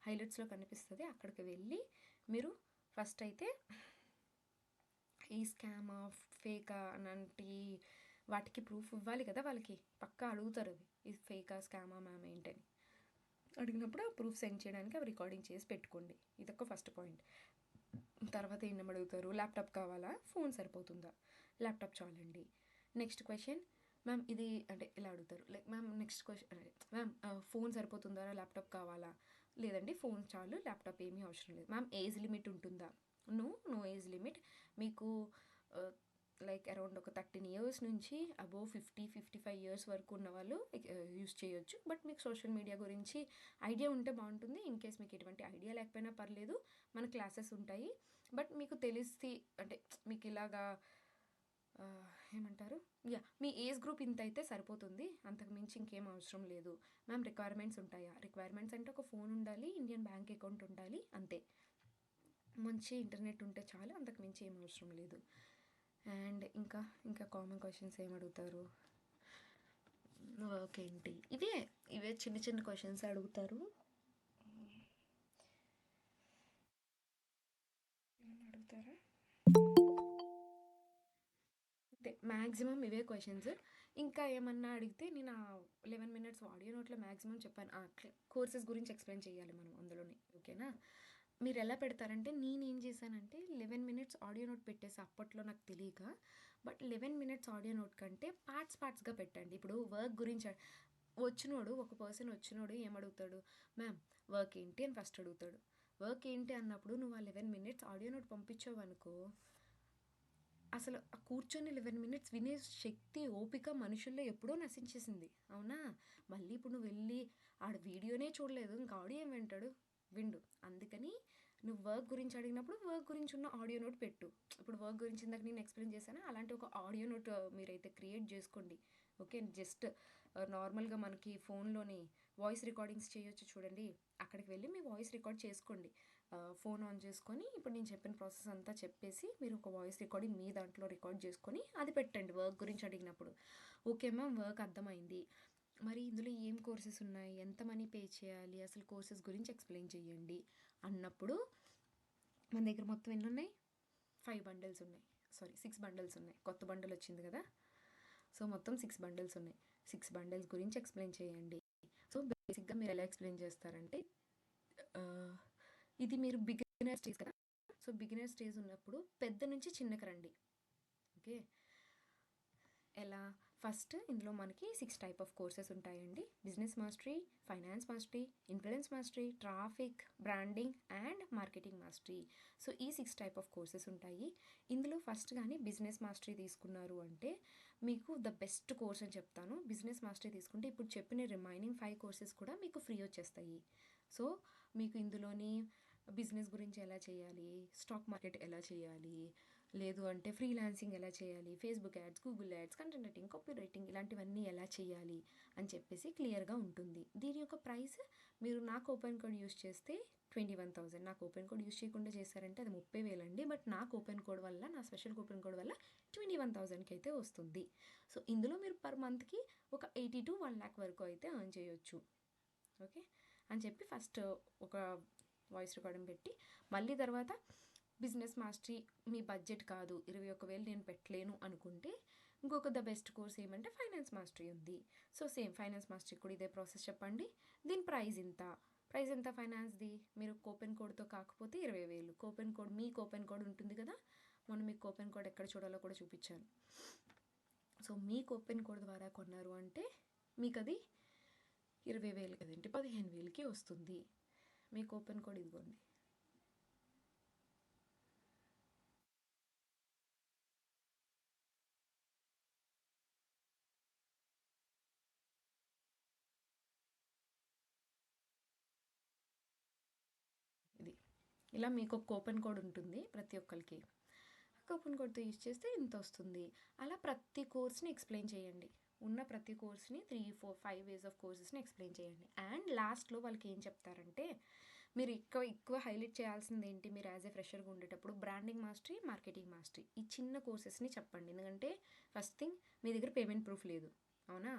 హైలైట్స్లో కనిపిస్తుంది. అక్కడికి వెళ్ళి మీరు ఫస్ట్ అయితే ఈ స్కామా, ఫేకా అలాంటి వాటికి ప్రూఫ్ ఇవ్వాలి కదా, వాళ్ళకి పక్కా అడుగుతారు అవి, ఇది ఫేకా, స్కామా మ్యామ్ ఏంటని అడిగినప్పుడు ఆ ప్రూఫ్ సెండ్ చేయడానికి అవి రికార్డింగ్ చేసి పెట్టుకోండి. ఇదొక ఫస్ట్ పాయింట్. తర్వాత ఏం అడుగుతారు, ల్యాప్టాప్ కావాలా, ఫోన్ సరిపోతుందా? ల్యాప్టాప్ చాలండి. నెక్స్ట్ క్వశ్చన్, మ్యామ్ ఇది అంటే ఇలా అడుగుతారు, like ma'am next question, ma'am phone సరిపోతుందా, ల్యాప్టాప్ కావాలా? లేదండి, ఫోన్ చాలు, ల్యాప్టాప్ ఏమీ అవసరం లేదు. మ్యామ్ ఏజ్ లిమిట్ ఉంటుందా? No age limit. మీకు లైక్ అరౌండ్ ఒక 13 years నుంచి అబోవ్ 55 years వరకు ఉన్న వాళ్ళు యూస్ చేయొచ్చు. బట్ మీకు సోషల్ మీడియా గురించి ఐడియా ఉంటే బాగుంటుంది. ఇన్ కేస్ మీకు ఎటువంటి ఐడియా లేకపోయినా పర్లేదు, మన క్లాసెస్ ఉంటాయి. బట్ మీకు తెలిసి అంటే మీకు ఇలాగా ఏమంటారు, మీ ఏజ్ గ్రూప్ ఇంత అయితే సరిపోతుంది, అంతకు మించి ఇంకేం అవసరం లేదు. మ్యామ్ రిక్వైర్మెంట్స్ ఉంటాయా? రిక్వైర్మెంట్స్ అంటే ఒక ఫోన్ ఉండాలి, ఇండియన్ బ్యాంక్ అకౌంట్ ఉండాలి, అంతే. మంచి ఇంటర్నెట్ ఉంటే చాలు, అంతకు మించి ఏం అవసరం లేదు. అండ్ ఇంకా కామన్ క్వశ్చన్స్ ఏం అడుగుతారు, వర్క్ ఏంటి, ఇవే చిన్న చిన్న క్వశ్చన్స్ అడుగుతారు. ఏమన్నా అడుగుతారా? అంతే, మ్యాక్సిమం ఇవే క్వశ్చన్స్. ఇంకా ఏమన్నా అడిగితే నేను 11 minutes ఆడియో నోట్లో మ్యాక్సిమం చెప్పాను. కోర్సెస్ గురించి ఎక్స్ప్లెయిన్ చేయాలి మనం అందులోనే. ఓకేనా? మీరు ఎలా పెడతారంటే, నేనేం చేశానంటే 11 minutes ఆడియో నోట్ పెట్టేసి అప్పట్లో నాకు తెలియక. బట్ 11 minutes ఆడియో నోట్ కంటే పార్ట్స్గా పెట్టండి. ఇప్పుడు వర్క్ గురించి వచ్చినోడు, ఒక పర్సన్ వచ్చినోడు ఏమడుగుతాడు, మ్యామ్ వర్క్ ఏంటి అని ఫస్ట్ అడుగుతాడు. వర్క్ ఏంటి అన్నప్పుడు నువ్వు ఆ 11 minutes ఆడియో నోట్ పంపించావు అనుకో, అసలు ఆ కూర్చొని 11 minutes వినే శక్తి, ఓపిక మనుషుల్లో ఎప్పుడో నశించేసింది. అవునా? మళ్ళీ ఇప్పుడు నువ్వు వెళ్ళి ఆడ వీడియోనే చూడలేదు, ఇంకా ఆడియో ఏం వింటాడు? విండు. అందుకని నువ్వు వర్క్ గురించి అడిగినప్పుడు వర్క్ గురించి ఉన్న ఆడియో నోట్ పెట్టు. ఇప్పుడు వర్క్ గురించి ఇందాక నేను ఎక్స్ప్లెయిన్ చేశాను, అలాంటి ఒక ఆడియో నోట్ మీరైతే క్రియేట్ చేసుకోండి. ఓకే, జస్ట్ నార్మల్గా మనకి ఫోన్లోని వాయిస్ రికార్డింగ్స్ చేయొచ్చు చూడండి, అక్కడికి వెళ్ళి మీ వాయిస్ రికార్డ్ చేసుకోండి. ఫోన్ ఆన్ చేసుకొని ఇప్పుడు నేను చెప్పిన ప్రాసెస్ అంతా చెప్పేసి మీరు ఒక వాయిస్ రికార్డింగ్ మీ దాంట్లో రికార్డ్ చేసుకొని అది పెట్టండి వర్క్ గురించి అడిగినప్పుడు. ఓకే మ్యామ్, వర్క్ అర్థమైంది, మరి ఇందులో ఏం కోర్సెస్ ఉన్నాయి, ఎంత మనీ పే చేయాలి, అసలు కోర్సెస్ గురించి ఎక్స్ప్లెయిన్ చేయండి అన్నప్పుడు మన దగ్గర మొత్తం ఎన్ని ఉన్నాయి? 5 bundles ఉన్నాయి, సారీ 6 bundles ఉన్నాయి. కొత్త బండల్ వచ్చింది కదా, సో మొత్తం 6 bundles ఉన్నాయి. 6 bundles గురించి ఎక్స్ప్లెయిన్ చేయండి. సో బేసిక్గా మీరు ఎలా ఎక్స్ప్లెయిన్ చేస్తారంటే, ఇది మీరు బిగినర్ స్టేజ్ కదా, సో బిగినర్ స్టేజ్ ఉన్నప్పుడు పెద్ద నుంచి చిన్నకి రండి. ఓకే, ఎలా? ఫస్ట్ ఇందులో మనకి 6 type of కోర్సెస్ ఉంటాయండి. Business mastery, finance mastery, influence mastery, traffic, branding and marketing mastery. So ఈ 6 type of కోర్సెస్ ఉంటాయి. ఇందులో ఫస్ట్ కానీ బిజినెస్ మాస్టరీ తీసుకున్నారు అంటే మీకు ద బెస్ట్ కోర్స్ అని చెప్తాను. బిజినెస్ మాస్టరీ తీసుకుంటే ఇప్పుడు చెప్పిన రిమైనింగ్ 5 కోర్సెస్ కూడా మీకు ఫ్రీ వచ్చేస్తాయి. సో మీకు ఇందులోని బిజినెస్ గురించి ఎలా చేయాలి, స్టాక్ మార్కెట్ ఎలా చేయాలి, లేదు అంటే ఫ్రీలాన్సింగ్ ఎలా చేయాలి, Facebook ads, Google ads, content writing, copy writing ఇలాంటివన్నీ ఎలా చేయాలి అని చెప్పేసి క్లియర్గా ఉంటుంది. దీని యొక్క ప్రైస్ మీరు నాకు ఓపెన్ కోడ్ యూస్ చేస్తే 21,000. నాకు ఓపెన్ కోడ్ యూస్ చేయకుండా చేశారంటే అది 30,000 అండి. బట్ నాకు ఓపెన్ కోడ్ వల్ల, నా స్పెషల్ ఓపెన్ కోడ్ వల్ల 21,000కి అయితే వస్తుంది. సో ఇందులో మీరు పర్ మంత్కి ఒక 80 to 1 lakh వరకు అయితే ఎర్న్ చేయొచ్చు. ఓకే అని చెప్పి ఫస్ట్ ఒక వాయిస్ రికార్డింగ్ పెట్టి, మళ్ళీ తర్వాత బిజినెస్ మాస్టరీ మీ బడ్జెట్ కాదు, 21,000 నేను పెట్టలేను అనుకుంటే ఇంకొక ద బెస్ట్ కోర్స్ ఏమంటే ఫైనాన్స్ మాస్టరీ ఉంది. సో సేమ్ ఫైనాన్స్ మాస్టరీ కూడా ఇదే ప్రాసెస్ చెప్పండి. దీని ప్రైస్ ఎంత ఫైనాన్స్ది, మీరు కూపెన్ కోడ్తో కాకపోతే 20,000. కూపెన్ కోడ్, మీ కూపెన్ కోడ్ ఉంటుంది కదా, మొన్న మీకు కూపెన్ కోడ్ ఎక్కడ చూడాలో కూడా చూపించాను. సో మీ కూపెన్ కోడ్ ద్వారా కొన్నారు అంటే మీకు అది 20,000 కదండి, 15,000కి వస్తుంది. మీ కూపెన్ కోడ్ ఇదిగోండి. ఇలా మీకు ఒక కూపన్ కోడ్ ఉంటుంది ప్రతి ఒక్కరికి. కూపన్ కోడ్తో యూజ్ చేస్తే ఇంత వస్తుంది. అలా ప్రతి కోర్స్ని ఎక్స్ప్లెయిన్ చేయండి. ఉన్న ప్రతి కోర్స్ని 3, 4, 5 వేస్ ఆఫ్ కోర్సెస్ని ఎక్స్ప్లెయిన్ చేయండి. అండ్ లాస్ట్లో వాళ్ళకి ఏం చెప్తారంటే, మీరు ఎక్కువ హైలైట్ చేయాల్సింది ఏంటి, మీరు యాజ్ ఏ ఫ్రెషర్గా ఉండేటప్పుడు బ్రాండింగ్ మాస్టరీ, మార్కెటింగ్ మాస్టరీ, ఈ చిన్న కోర్సెస్ని చెప్పండి. ఎందుకంటే ఫస్ట్ థింగ్, మీ దగ్గర పేమెంట్ ప్రూఫ్ లేదు, అవునా?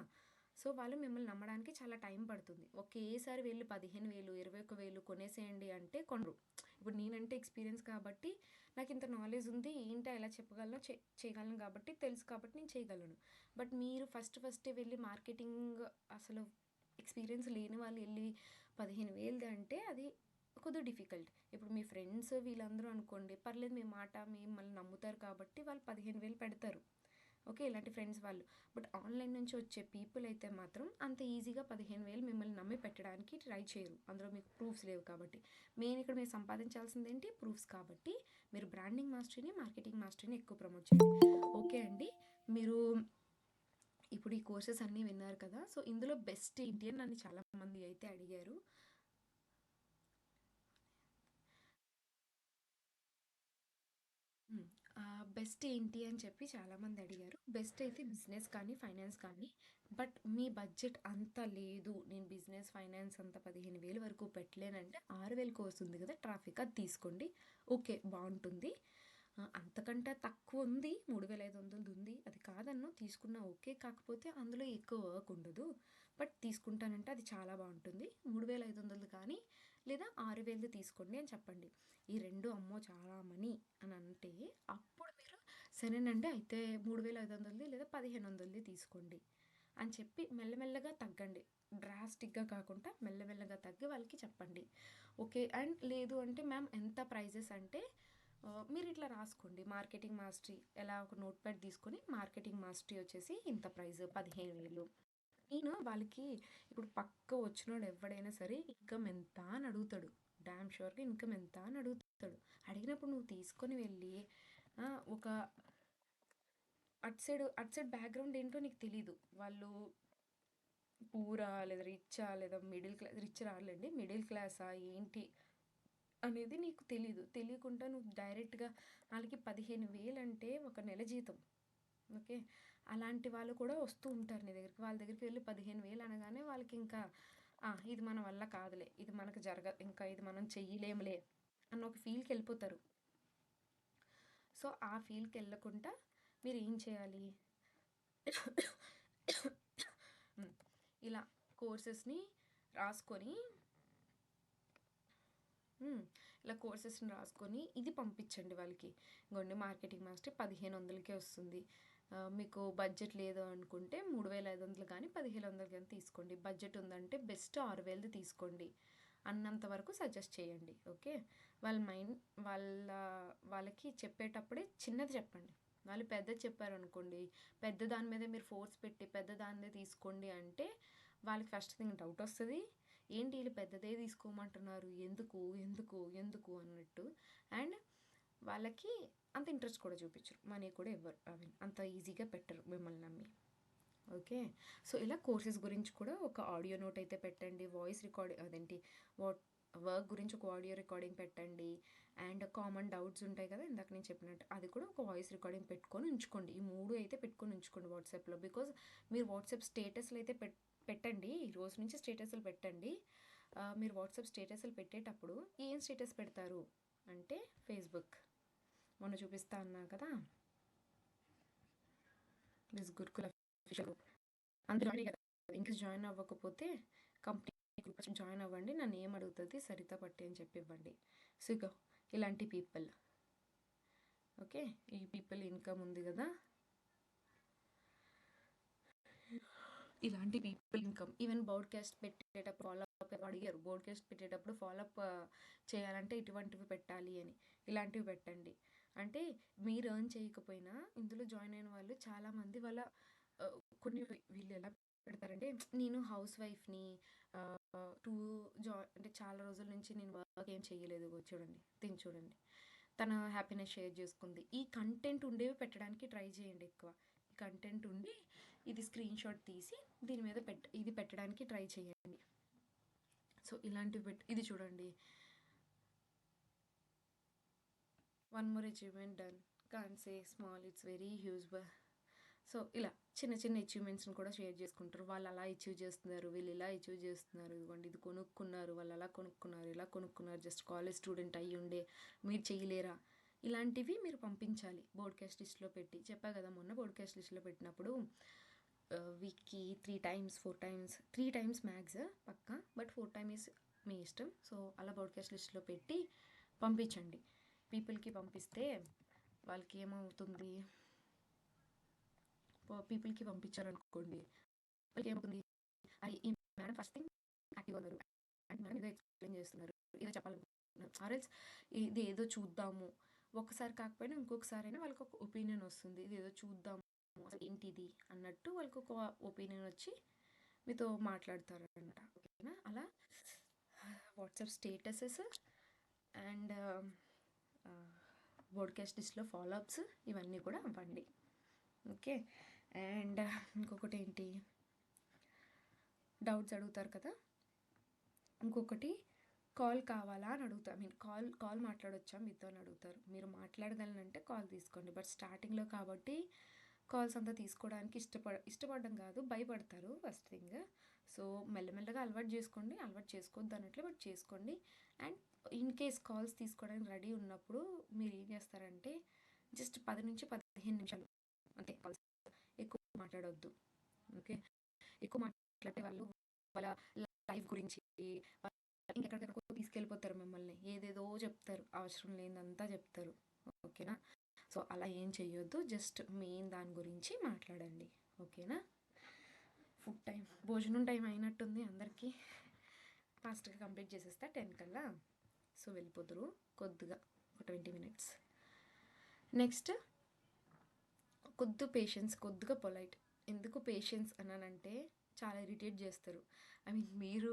సో వాళ్ళు మిమ్మల్ని నమ్మడానికి చాలా టైం పడుతుంది. ఒకేసారి వెళ్ళి 15,000, 21,000 కొనేసేయండి అంటే కొనరు. ఇప్పుడు నేనంటే ఎక్స్పీరియన్స్ కాబట్టి నాకు ఇంత నాలెడ్జ్ ఉంది, ఏంటి ఎలా చెప్పగలను, చేయగలను కాబట్టి, తెలుసు కాబట్టి నేను చేయగలను. బట్ మీరు ఫస్ట్ వెళ్ళి మార్కెటింగ్ అసలు ఎక్స్పీరియన్స్ లేని వాళ్ళు వెళ్ళి 15,000 అంటే అది కొద్దిగా డిఫికల్ట్. ఇప్పుడు మీ ఫ్రెండ్స్ వీళ్ళందరూ అనుకోండి, పర్లేదు మీ మాట మిమ్మల్ని నమ్ముతారు కాబట్టి వాళ్ళు 15,000 పెడతారు. ఓకే, ఇలాంటి ఫ్రెండ్స్ వాళ్ళు. బట్ ఆన్లైన్ నుంచి వచ్చే పీపుల్ అయితే మాత్రం అంత ఈజీగా 15,000 మిమ్మల్ని నమ్మి పెట్టడానికి ట్రై చేయరు, అందులో మీకు ప్రూఫ్స్ లేవు కాబట్టి. మెయిన్ ఇక్కడ మీరు సంపాదించాల్సింది ఏంటి, ప్రూఫ్స్. కాబట్టి మీరు బ్రాండింగ్ మాస్టరీని, మార్కెటింగ్ మాస్టరీని ఎక్కువ ప్రమోట్ చేయండి. ఓకే అండి, మీరు ఇప్పుడు ఈ కోర్సెస్ అన్నీ విన్నారు కదా. సో ఇందులో బెస్ట్ ఏంటి అని నన్ను చాలామంది అయితే అడిగారు. బెస్ట్ ఏంటి అని చెప్పి చాలామంది అడిగారు. బెస్ట్ అయితే బిజినెస్ కానీ ఫైనాన్స్ కానీ. బట్ మీ బడ్జెట్ అంత లేదు, నేను బిజినెస్ ఫైనాన్స్ అంత 15,000 వరకు పెట్టలేనంటే 6,000 కోర్స్ ఉంది కదా ట్రాఫిక్, అది తీసుకోండి. ఓకే, బాగుంటుంది. అంతకంటే తక్కువ ఉంది, 3,500 ఉంది, అది కాదన్నో తీసుకున్నా ఓకే. కాకపోతే అందులో ఎక్కువ వర్క్ ఉండదు. బట్ తీసుకుంటానంటే అది చాలా బాగుంటుంది. 3,500 కానీ లేదా 6,000 తీసుకోండి అని చెప్పండి. ఈ రెండు అమ్మో చాలా మనీ అని అంటే అప్పుడు మీరు సరేనండి అయితే 3,500 లేదా 1,500 తీసుకోండి అని చెప్పి మెల్లమెల్లగా తగ్గండి. డ్రాస్టిక్గా కాకుండా మెల్లమెల్లగా తగ్గి వాళ్ళకి చెప్పండి. ఓకే, అండ్ లేదు అంటే మ్యామ్ ఎంత ప్రైజెస్ అంటే మీరు ఇట్లా రాసుకోండి. మార్కెటింగ్ మాస్టరీ ఎలా ఒక నోట్ ప్యాడ్ తీసుకొని మార్కెటింగ్ మాస్టరీ వచ్చేసి ఇంత ప్రైస్ 15,000. నేను వాళ్ళకి ఇప్పుడు పక్క వచ్చినోడు ఎవడైనా సరే ఇన్కమ్ ఎంత అని అడుగుతాడు, డామ్ షూర్గా ఇన్కమ్ ఎంత అని అడుగుతాడు. అడిగినప్పుడు నువ్వు తీసుకొని వెళ్ళి ఒక అటు సైడ్ బ్యాక్గ్రౌండ్ ఏంటో నీకు తెలీదు, వాళ్ళు పూరా లేదా రిచ్చా లేదా మిడిల్ క్లాస్, రిచ్ రాలేండి, మిడిల్ క్లాసా ఏంటి అనేది నీకు తెలియకుండా నువ్వు డైరెక్ట్గా వాళ్ళకి 15,000 అంటే ఒక నెల జీతం. ఓకే, అలాంటి వాళ్ళు కూడా వస్తూ ఉంటారు నీ దగ్గరికి. వాళ్ళ దగ్గరికి వెళ్ళి 15,000 అనగానే వాళ్ళకి ఇంకా ఇది మన వల్ల కాదులే, ఇది మనకు ఇంకా ఇది మనం చెయ్యలేములే అన్న ఒక ఫీల్కి వెళ్ళిపోతారు. సో ఆ ఫీల్కి వెళ్ళకుండా మీరు ఏం చేయాలి, ఇలా కోర్సెస్ని రాసుకొని ఇలా కోర్సెస్ని రాసుకొని ఇది పంపించండి వాళ్ళకి. ఇంకోండి మార్కెటింగ్ మాస్టర్ 1,500కే వస్తుంది. మీకు బడ్జెట్ లేదు అనుకుంటే 3,500 కానీ 1,700 కానీ తీసుకోండి. బడ్జెట్ ఉందంటే బెస్ట్ 6,000 తీసుకోండి అన్నంత వరకు సజెస్ట్ చేయండి. ఓకే, వాళ్ళకి చెప్పేటప్పుడే చిన్నది చెప్పండి. వాళ్ళు పెద్దది చెప్పారనుకోండి, పెద్ద దాని మీద మీరు ఫోర్స్ పెట్టి పెద్ద దానిదే తీసుకోండి అంటే వాళ్ళకి ఫస్ట్ థింగ్ డౌట్ వస్తుంది, ఏంటి వీళ్ళు పెద్దదే తీసుకోమంటున్నారు, ఎందుకు ఎందుకు ఎందుకు అన్నట్టు. అండ్ వాళ్ళకి అంత ఇంట్రెస్ట్ కూడా చూపించరు, మనీ కూడా ఇవ్వరు, అంత ఈజీగా పెట్టరు మిమ్మల్ని నమ్మి. ఓకే, సో ఇలా కోర్సెస్ గురించి కూడా ఒక ఆడియో నోట్ అయితే పెట్టండి, వాయిస్ రికార్డింగ్ వర్క్ గురించి ఒక ఆడియో రికార్డింగ్ పెట్టండి. అండ్ కామన్ డౌట్స్ ఉంటాయి కదా ఇందాక నేను చెప్పినట్టు, అది కూడా ఒక వాయిస్ రికార్డింగ్ పెట్టుకొని ఉంచుకోండి. ఈ 3 అయితే పెట్టుకొని ఉంచుకోండి వాట్సాప్లో. బికాజ్ మీరు వాట్సాప్ స్టేటస్లు అయితే పెట్టండి, ఈ రోజు నుంచి స్టేటస్లు పెట్టండి. మీరు వాట్సాప్ స్టేటస్లు పెట్టేటప్పుడు ఏం స్టేటస్ పెడతారు అంటే ఫేస్బుక్, మొన్న చూపిస్తా అన్నా కదా దిస్ గురుకుల అఫీషియల్ గ్రూప్, అందులో ఇంకా జాయిన్ అవ్వకపోతే కంపెనీ గ్రూప్ జాయిన్ అవ్వండి, నన్ను ఏం అడుగుతుంది సరిత పట్టి అని చెప్పి ఇవ్వండి. సో ఇలాంటి పీపుల్, ఓకే, ఈ పీపుల్ ఇన్కమ్ ఉంది కదా, ఇలాంటి పీపుల్ ఇన్కమ్. ఈవెన్ బోర్డ్కాస్ట్ పెట్టేటప్పుడు ఫాలోఅప్ అడిగారు, బోర్డ్కాస్ట్ పెట్టేటప్పుడు ఫాలోఅప్ చేయాలంటే ఇటువంటివి పెట్టాలి అని, ఇలాంటివి పెట్టండి. అంటే మీరు ఎర్న్ చేయకపోయినా ఇందులో జాయిన్ అయిన వాళ్ళు చాలామంది వాళ్ళ కొన్ని వీళ్ళు ఎలా పెడతారంటే, నేను హౌస్ వైఫ్ని అంటే చాలా రోజుల నుంచి నేను వర్క్ ఏం చేయలేదు, చూడండి తన హ్యాపీనెస్ షేర్ చేసుకుంది. ఈ కంటెంట్ ఉండేవి పెట్టడానికి ట్రై చేయండి ఎక్కువ. ఈ కంటెంట్ ఉండి ఇది స్క్రీన్ షాట్ తీసి దీని మీద ఇది పెట్టడానికి ట్రై చేయండి. సో ఇలాంటివి ఇది చూడండి, one more achievement done, can't say small, it's very huge. So ఇలా చిన్న చిన్న అచీవ్మెంట్స్ని కూడా షేర్ చేసుకుంటారు. వాళ్ళు అలా అచీవ్ చేస్తున్నారు, వీళ్ళు ఇలా అచీవ్ చేస్తున్నారు, ఇదిగోండి ఇది కొనుక్కున్నారు, వాళ్ళు అలా కొనుక్కున్నారు, ఇలా కొనుక్కున్నారు, జస్ట్ కాలేజ్ స్టూడెంట్ అయ్యి ఉండే మీరు చేయలేరా, ఇలాంటివి మీరు పంపించాలి బోర్డ్కాస్ట్ లిస్ట్లో పెట్టి. చెప్పా కదా మొన్న బోర్డ్కాస్ట్ లిస్ట్లో పెట్టినప్పుడు వీక్కి 3 times 4 times 3 times మ్యాక్స్ పక్కా, బట్ 4 times మీ ఇష్టం. సో అలా బోర్డ్కాస్ట్ లిస్ట్లో పెట్టి పంపించండి. పీపుల్కి పంపిస్తే వాళ్ళకి ఏమవుతుంది, పీపుల్కి పంపించారనుకోండి, వాళ్ళకి ఏమవుతుంది, అది ఈ మేడం ఫస్ట్ థింగ్ యాక్టివ్గా ఉన్నారు అండ్ మేడం ఏదో ఎక్స్ప్లెయిన్ చేస్తున్నారు, ఏదో చెప్పాలనుకుంటున్నారు, ఆర్ఎల్స్ ఇది ఏదో చూద్దాము, ఒకసారి కాకపోయినా ఇంకొకసారి అయినా వాళ్ళకి ఒక ఒపీనియన్ వస్తుంది, ఇది ఏదో చూద్దాము అసలు ఏంటిది అన్నట్టు వాళ్ళకి ఒక ఒపీనియన్ వచ్చి మీతో మాట్లాడతారనమాట. ఓకేనా? అలా వాట్సాప్ స్టేటసెస్ అండ్ బోడ్కాస్ట్ లిస్ట్లో ఫాలోఅప్స్ ఇవన్నీ కూడా అవ్వండి. ఓకే. అండ్ ఇంకొకటి ఏంటి, డౌట్స్ అడుగుతారు కదా, ఇంకొకటి కాల్ కావాలా అని అడుగుతారు. ఐ మీన్ కాల్ మాట్లాడొచ్చా మీతో అని అడుగుతారు. మీరు మాట్లాడగలనంటే కాల్ తీసుకోండి, బట్ స్టార్టింగ్లో కాబట్టి కాల్స్ అంతా తీసుకోవడానికి ఇష్టపడడం కాదు, భయపడతారు ఫస్ట్ థింగ్. సో మెల్లమెల్లగా అలవాటు చేసుకోండి, అలవాటు చేసుకోవద్దు అన్నట్లే, బట్ చేసుకోండి. అండ్ ఇన్ కేస్ కాల్స్ తీసుకోవడానికి రెడీ ఉన్నప్పుడు మీరు ఏం చేస్తారంటే జస్ట్ 10 నుంచి 15 నిమిషాలు అంతే కాల్స్, ఎక్కువ మాట్లాడవద్దు. ఓకే. ఎక్కువ మాట్లాడితే వాళ్ళు వాళ్ళ లైఫ్ గురించి ఇంకెక్కడికెక్కడికో తీసుకెళ్ళిపోతారు, మిమ్మల్ని ఏదేదో చెప్తారు, అవసరం లేదంతా చెప్తారు. ఓకేనా? సో అలా ఏం చెయ్యొద్దు, జస్ట్ మెయిన్ దాని గురించి మాట్లాడండి. ఓకేనా? ఫుడ్ టైం, భోజనం టైం అయినట్టుంది అందరికీ. ఫాస్ట్గా కంప్లీట్ చేసేస్తా 10 కల్లా. సో వెళ్ళిపోతురు కొద్దిగా, ఒక 20 minutes. నెక్స్ట్ కొద్దిగా పొలైట్. ఎందుకు పేషెన్స్ అన్నానంటే చాలా ఇరిటేట్ చేస్తారు. ఐ మీన్ మీరు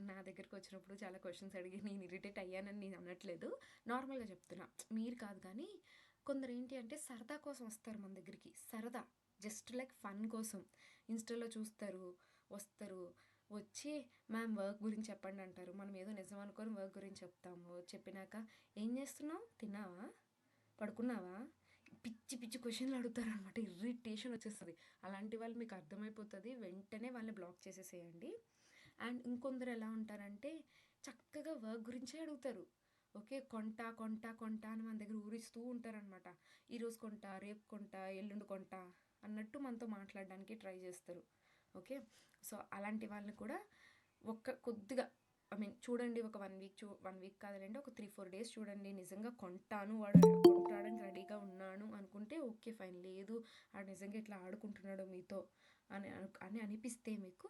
నా దగ్గరికి వచ్చినప్పుడు చాలా క్వశ్చన్స్ అడిగి నేను ఇరిటేట్ అయ్యానని నేను అనట్లేదు, నార్మల్గా చెప్తున్నా. మీరు కాదు, కానీ కొందరు ఏంటి అంటే సరదా కోసం వస్తారు మన దగ్గరికి, సరదా జస్ట్ లైక్ ఫన్ కోసం. ఇన్స్టాలో చూస్తారు, వస్తారు, వచ్చి మ్యామ్ వర్క్ గురించి చెప్పండి అంటారు. మనం ఏదో నిజం అనుకొని వర్క్ గురించి చెప్తాము. చెప్పినాక ఏం చేస్తున్నావు, తిన్నావా, పడుకున్నావా, పిచ్చి పిచ్చి క్వశ్చన్లు అడుగుతారు అనమాట. ఇరిటేషన్ వచ్చేస్తుంది. అలాంటి వాళ్ళు మీకు అర్థమైపోతుంది, వెంటనే వాళ్ళని బ్లాక్ చేసేసేయండి. అండ్ ఇంకొందరు ఎలా ఉంటారంటే చక్కగా వర్క్ గురించే అడుగుతారు. ఓకే, కొంటా కొంటా కొంటా అని మన దగ్గర ఊరిస్తూ ఉంటారనమాట. ఈరోజు కొంటా, రేపు కొంటా, ఎల్లుండి కొంటా అన్నట్టు మనతో మాట్లాడడానికి ట్రై చేస్తారు. ఓకే. సో అలాంటి వాళ్ళని కూడా కొద్దిగా ఐ మీన్ చూడండి, ఒక 1 week కాదులేండి, ఒక 3-4 days చూడండి. నిజంగా కొంటాను, వాడు కొంటాడానికి రెడీగా ఉన్నాను అనుకుంటే ఓకే ఫైన్. లేదు వాడు నిజంగా ఇట్లా ఆడుకుంటున్నాడు మీతో అని అనిపిస్తే మీకు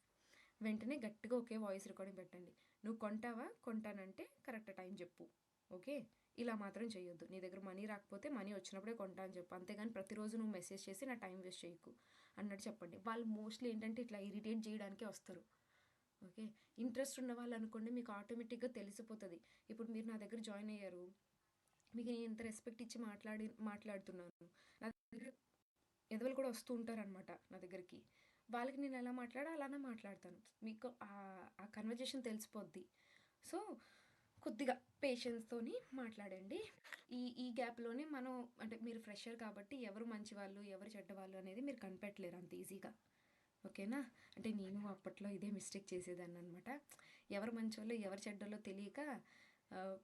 వెంటనే గట్టిగా ఒకే వాయిస్ రికార్డింగ్ పెట్టండి. నువ్వు కొంటావా, కొంటానంటే కరెక్ట్ టైం చెప్పు. ఓకే, ఇలా మాత్రం చేయొద్దు. నీ దగ్గర మనీ రాకపోతే మనీ వచ్చినప్పుడే కొంటా అని చెప్పు, అంతేగాని ప్రతిరోజు నువ్వు మెసేజ్ చేసి నా టైం వేస్ట్ చేయకు అన్నట్టు చెప్పండి. వాళ్ళు మోస్ట్లీ ఏంటంటే ఇట్లా ఇరిటేట్ చేయడానికే వస్తారు. ఓకే. ఇంట్రెస్ట్ ఉన్న వాళ్ళు అనుకోండి, మీకు ఆటోమేటిక్గా తెలిసిపోతుంది. ఇప్పుడు మీరు నా దగ్గర జాయిన్ అయ్యారు, మీకు నేను ఇంత రెస్పెక్ట్ ఇచ్చి మాట్లాడుతున్నాను, నా దగ్గర ఎదవలు కూడా వస్తూ ఉంటారనమాట నా దగ్గరికి. వాళ్ళకి నేను ఎలా అలానే మాట్లాడతాను. మీకు ఆ కన్వర్జేషన్ తెలిసిపోద్ది. సో కొద్దిగా పేషెన్స్తోని మాట్లాడండి. ఈ గ్యాప్లోనే మనం అంటే మీరు ఫ్రెషర్ కాబట్టి ఎవరు మంచి వాళ్ళు ఎవరు చెడ్డవాళ్ళు అనేది మీరు కనిపెట్టలేరు అంత ఈజీగా. ఓకేనా? అంటే నేను అప్పట్లో ఇదే మిస్టేక్ చేసేదాన్ని అనమాట. ఎవరు మంచోళ్ళు ఎవరు చెడ్డోళ్ళో తెలియక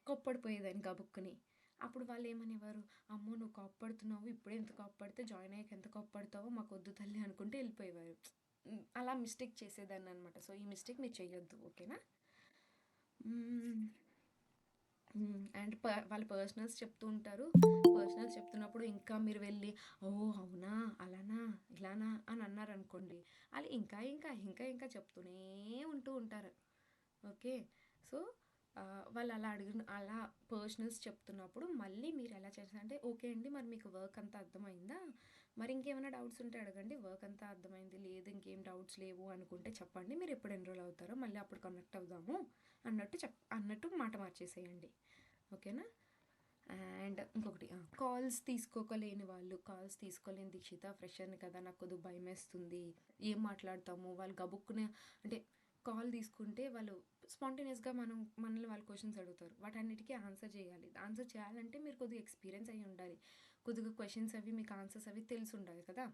కోప్పడిపోయేదాన్ని గబుక్కుని. అప్పుడు వాళ్ళు ఏమనేవారు, అమ్మో నువ్వు కోప్పడుతున్నావు, ఇప్పుడే ఎంత కోప్పడితే జాయిన్ అయ్యాక ఎంత కోప్పడతావో మాకు వద్దు తల్లి అనుకుంటే వెళ్ళిపోయేవారు. అలా మిస్టేక్ చేసేదాన్ని అనమాట. సో ఈ మిస్టేక్ మీరు చేయొద్దు. ఓకేనా? అండ్ వాళ్ళ పర్సనల్స్ చెప్తూ ఉంటారు. పర్సనల్స్ చెప్తున్నప్పుడు ఇంకా మీరు వెళ్ళి ఓ అవునా అలానా ఇలానా అని అన్నారనుకోండి, వాళ్ళు ఇంకా ఇంకా ఇంకా ఇంకా చెప్తూనే ఉంటూ ఉంటారు. ఓకే. సో వాళ్ళు అలా పర్సనల్స్ చెప్తున్నప్పుడు మళ్ళీ మీరు ఎలా చేస్తారంటే ఓకే అండి, మరి మీకు వర్క్ అంతా అర్థమైందా, మరి ఇంకేమైనా డౌట్స్ ఉంటే అడగండి, వర్క్ అంతా అర్థమైంది, లేదు ఇంకేం డౌట్స్ లేవు అనుకుంటే చెప్పండి, మీరు ఎప్పుడు ఎన్రోల్ అవుతారో మళ్ళీ అప్పుడు కనెక్ట్ అవుదాము అన్నట్టు మాట మార్చేసేయండి. ఓకేనా? అండ్ ఇంకొకటి, కాల్స్ తీసుకోలేని దీక్షిత ఫ్రెషర్ని కదా, నాకు కొద్దిగా భయం వేస్తుంది, ఏం మాట్లాడతాము వాళ్ళు గబుక్కునే అంటే కాల్ తీసుకుంటే వాళ్ళు స్పాంటేనియస్గా మనల్ని వాళ్ళు క్వశ్చన్స్ అడుగుతారు, వాటన్నిటికీ ఆన్సర్ చేయాలి. ఆన్సర్ చేయాలంటే మీరు కొద్దిగా ఎక్స్పీరియన్స్ అయ్యి ఉండాలి, కొద్దిగా క్వశ్చన్స్ అవి మీకు ఆన్సర్స్ అవి తెలిసి ఉండాలి కదా.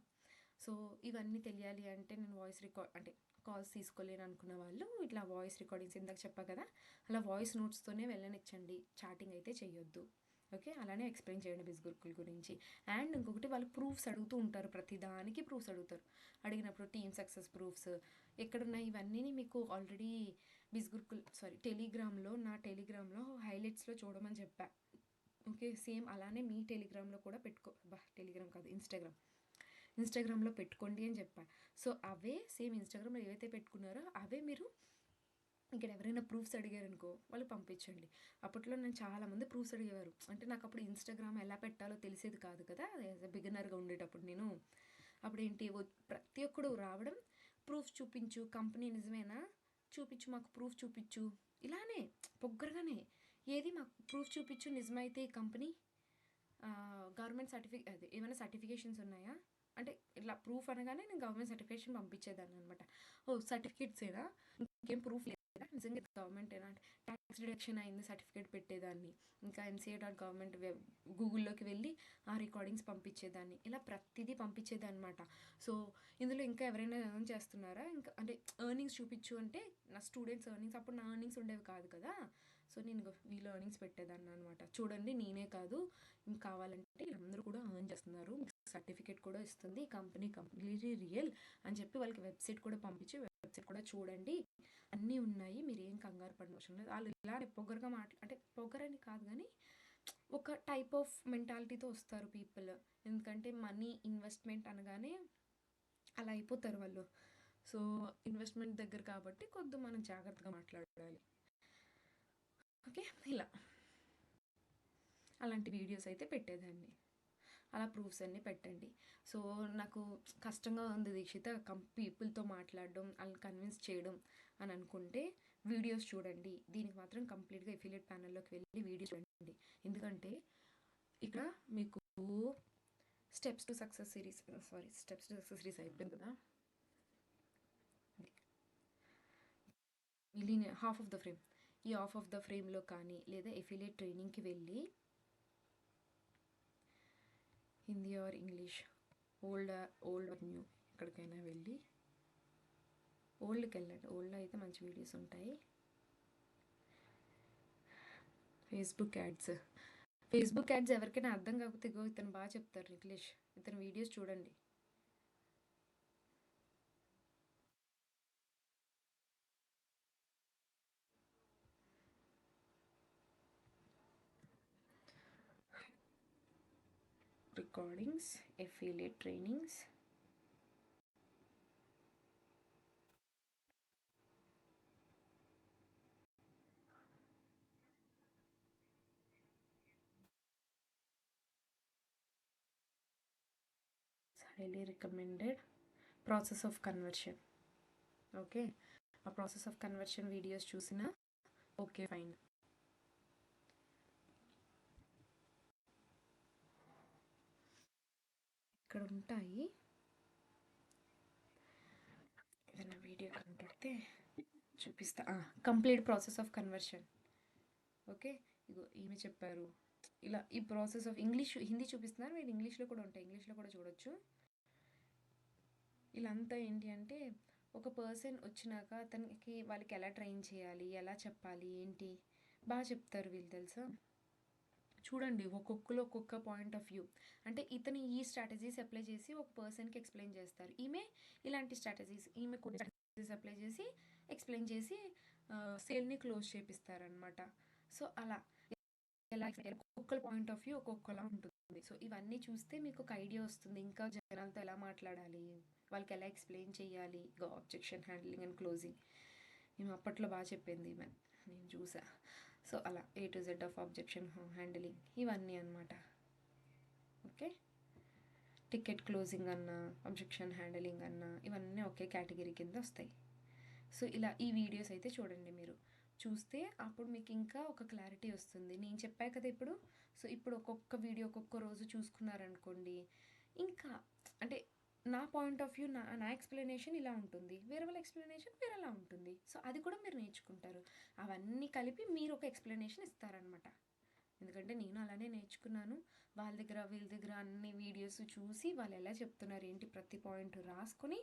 సో ఇవన్నీ తెలియాలి అంటే నేను వాయిస్ రికార్డ్ అంటే కాల్స్ తీసుకోలేను అనుకున్న వాళ్ళు ఇట్లా వాయిస్ రికార్డింగ్స్ ఇందాక చెప్పా కదా, అలా వాయిస్ నోట్స్తోనే వెళ్ళనిచ్చండి, చాటింగ్ అయితే చెయ్యొద్దు. ఓకే, అలానే ఎక్స్ప్లెయిన్ చేయండి బిజ్ గురుకుల్ గురించి. అండ్ ఇంకొకటి వాళ్ళు ప్రూఫ్స్ అడుగుతూ ఉంటారు, ప్రతి దానికి ప్రూఫ్స్ అడుగుతారు. అడిగినప్పుడు టీమ్ సక్సెస్ ప్రూఫ్స్ ఎక్కడున్నాయి ఇవన్నీ మీకు ఆల్రెడీ టెలిగ్రామ్లో నా టెలిగ్రామ్లో హైలైట్స్లో చూడమని చెప్పా. ఓకే, సేమ్ అలానే మీ టెలిగ్రామ్లో కూడా టెలిగ్రామ్ కాదు ఇన్స్టాగ్రామ్లో పెట్టుకోండి అని చెప్పా. సో అవే సేమ్ ఇన్స్టాగ్రామ్లో ఏవైతే పెట్టుకున్నారో అవే మీరు ఇక్కడ ఎవరైనా ప్రూఫ్స్ అడిగారనుకో వాళ్ళు పంపించండి. అప్పట్లో నేను చాలామంది ప్రూఫ్స్ అడిగేవారు, అంటే నాకు అప్పుడు ఇన్స్టాగ్రామ్ ఎలా పెట్టాలో తెలిసేది కాదు కదా, యాజ్ ఎ బిగినర్గా ఉండేటప్పుడు నేను. అప్పుడు ఏంటి ప్రతి ఒక్కడు రావడం, ప్రూఫ్ చూపించు, కంపెనీ నిజమేనా చూపించు, మాకు ప్రూఫ్ చూపించు, ఇలానే పొగ్గరగానే ఏది మాకు ప్రూఫ్ చూపించు, నిజమైతే ఈ కంపెనీ గవర్నమెంట్ అదే ఏమైనా సర్టిఫికేషన్స్ ఉన్నాయా అంటే ఇట్లా ప్రూఫ్ అనగానే నేను గవర్నమెంట్ సర్టిఫికేషన్ పంపించేదాన్ని అనమాట. ఓ సర్టిఫికేట్సేనా, ఇంకేం ప్రూఫ్ లేదా, నిజంగా గవర్నమెంటేనా అంటే ట్యాక్స్ డిడక్షన్ అయింది సర్టిఫికేట్ పెట్టేదాన్ని. ఇంకా MCA.gov గూగుల్లోకి వెళ్ళి ఆ రికార్డింగ్స్ పంపించేదాన్ని, ఇలా ప్రతిదీ పంపించేదాన్ని అనమాట. సో ఇందులో ఇంకా ఎవరైనా ఎర్న్ చేస్తున్నారా, ఇంకా అంటే ఎర్నింగ్స్ చూపించు అంటే నా స్టూడెంట్స్ ఎర్నింగ్స్, అప్పుడు నా ఎర్నింగ్స్ ఉండేవి కాదు కదా. సో నేను వీళ్ళు ఎర్నింగ్స్ పెట్టేదాన్ని అనమాట. చూడండి నేనే కాదు, ఇంకా కావాలంటే అందరూ కూడా ఎర్న్ చేస్తున్నారు, సర్టిఫికేట్ కూడా ఇస్తుంది ఈ కంపెనీ, కంప్లీట్లీ రియల్ అని చెప్పి వాళ్ళకి వెబ్సైట్ కూడా పంపించి, వెబ్సైట్ కూడా చూడండి అన్నీ ఉన్నాయి, మీరు ఏం కంగారు పడిన అవసరం లేదు. వాళ్ళు ఇలా పొగరుగా అంటే పొగరని కాదు కానీ ఒక టైప్ ఆఫ్ మెంటాలిటీతో వస్తారు పీపుల్. ఎందుకంటే మనీ ఇన్వెస్ట్మెంట్ అనగానే అలా అయిపోతారు వాళ్ళు. సో ఇన్వెస్ట్మెంట్ దగ్గర కాబట్టి కొద్దిగా మనం జాగ్రత్తగా మాట్లాడాలి. ఓకే, ఇలా అలాంటి వీడియోస్ అయితే పెట్టేదాన్ని, అలా ప్రూఫ్స్ అన్నీ పెట్టండి. సో నాకు కష్టంగా ఉంది దీక్షిత పీపుల్తో మాట్లాడడం, వాళ్ళని కన్విన్స్ చేయడం అని అనుకుంటే వీడియోస్ చూడండి. దీనికి మాత్రం కంప్లీట్గా ఎఫిలియేట్ ప్యానల్లోకి వెళ్ళి వీడియోస్ చూడండి. ఎందుకంటే ఇక్కడ మీకు స్టెప్స్ టు సక్సెస్ సిరీస్ అయిపోయింది కదా, హాఫ్ ఆఫ్ ద ఫ్రేమ్, ఈ హాఫ్ ఆఫ్ ద ఫ్రేమ్లో కానీ లేదా ఎఫిలియేట్ ట్రైనింగ్కి వెళ్ళి Hindi or English, old or new, ఎక్కడికైనా వెళ్ళి ఓల్డ్కి వెళ్ళండి. ఓల్డ్లో అయితే మంచి వీడియోస్ ఉంటాయి. ఫేస్బుక్ యాడ్స్ ఎవరికైనా అర్థం కాకపోతే ఇతను బాగా చెప్తారు నిఖిలేష్, ఇతను వీడియోస్ చూడండి. Recordings, affiliate trainings, highly recommended, process of conversion. Okay, ఆ ప్రాసెస్ ఆఫ్ కన్వర్షన్ వీడియోస్ చూసినా ఓకే ఫైన్. ఇక్కడ ఉంటాయి, ఏదైనా వీడియో కనపడితే చూపిస్తా. Complete process of conversion. Okay, ఇగో ఈమె చెప్పారు ఇలా ఈ ప్రాసెస్ ఆఫ్ హిందీ చూపిస్తున్నారు, మీరు ఇంగ్లీష్లో కూడా ఉంటాయి, ఇంగ్లీష్లో కూడా చూడొచ్చు. ఇలా అంతా ఏంటి అంటే ఒక పర్సన్ వచ్చినాక అతనికి వాళ్ళకి ఎలా ట్రైన్ చేయాలి, ఎలా చెప్పాలి ఏంటి బాగా చెప్తారు వీళ్ళు తెలుసా. చూడండి ఒక్కొక్కరు ఒక్కొక్క పాయింట్ ఆఫ్ వ్యూ, అంటే ఇతను ఈ స్ట్రాటజీస్ అప్లై చేసి ఒక పర్సన్కి ఎక్స్ప్లెయిన్ చేస్తారు, ఈమె ఇలాంటి స్ట్రాటజీస్ ఈమె కొన్ని స్ట్రాటజీస్ అప్లై చేసి ఎక్స్ప్లెయిన్ చేసి సేల్ని క్లోజ్ చేపిస్తారనమాట. సో అలా ఎలా ఒక్కొక్క పాయింట్ ఆఫ్ వ్యూ ఒక్కొక్కలా ఉంటుంది. సో ఇవన్నీ చూస్తే మీకు ఒక ఐడియా వస్తుంది, ఇంకా జనాలతో ఎలా మాట్లాడాలి, వాళ్ళకి ఎలా ఎక్స్ప్లెయిన్ చేయాలి, ఆబ్జెక్షన్ హ్యాండ్లింగ్ అండ్ క్లోజింగ్. మేము అప్పట్లో బాగా చెప్పింది ఈమె, నేను చూసా. సో అలా A to Z of objection handling ఇవన్నీ అనమాట. ఓకే, టికెట్ క్లోజింగ్ అన్నా ఆబ్జెక్షన్ హ్యాండ్లింగ్ అన్నా ఇవన్నీ ఒకే కేటగిరీ కింద వస్తాయి. సో ఇలా ఈ వీడియోస్ అయితే చూడండి, మీరు చూస్తే అప్పుడు మీకు ఇంకా ఒక క్లారిటీ వస్తుంది. నేను చెప్పా కదా ఇప్పుడు. సో ఇప్పుడు ఒక్కొక్క వీడియో ఒక్కొక్క రోజు చూసుకున్నారనుకోండి, ఇంకా అంటే నా పాయింట్ ఆఫ్ వ్యూ, నా ఎక్స్ప్లెనేషన్ ఇలా ఉంటుంది, వేరే వాళ్ళ ఎక్స్ప్లెనేషన్ వేరేలా ఉంటుంది. సో అది కూడా మీరు నేర్చుకుంటారు. అవన్నీ కలిపి మీరు ఒక ఎక్స్ప్లెనేషన్ ఇస్తారనమాట. ఎందుకంటే నేను అలానే నేర్చుకున్నాను. వాళ్ళ దగ్గర వీళ్ళ దగ్గర అన్ని వీడియోస్ చూసి వాళ్ళు ఎలా చెప్తున్నారు ఏంటి ప్రతి పాయింట్ రాసుకొని,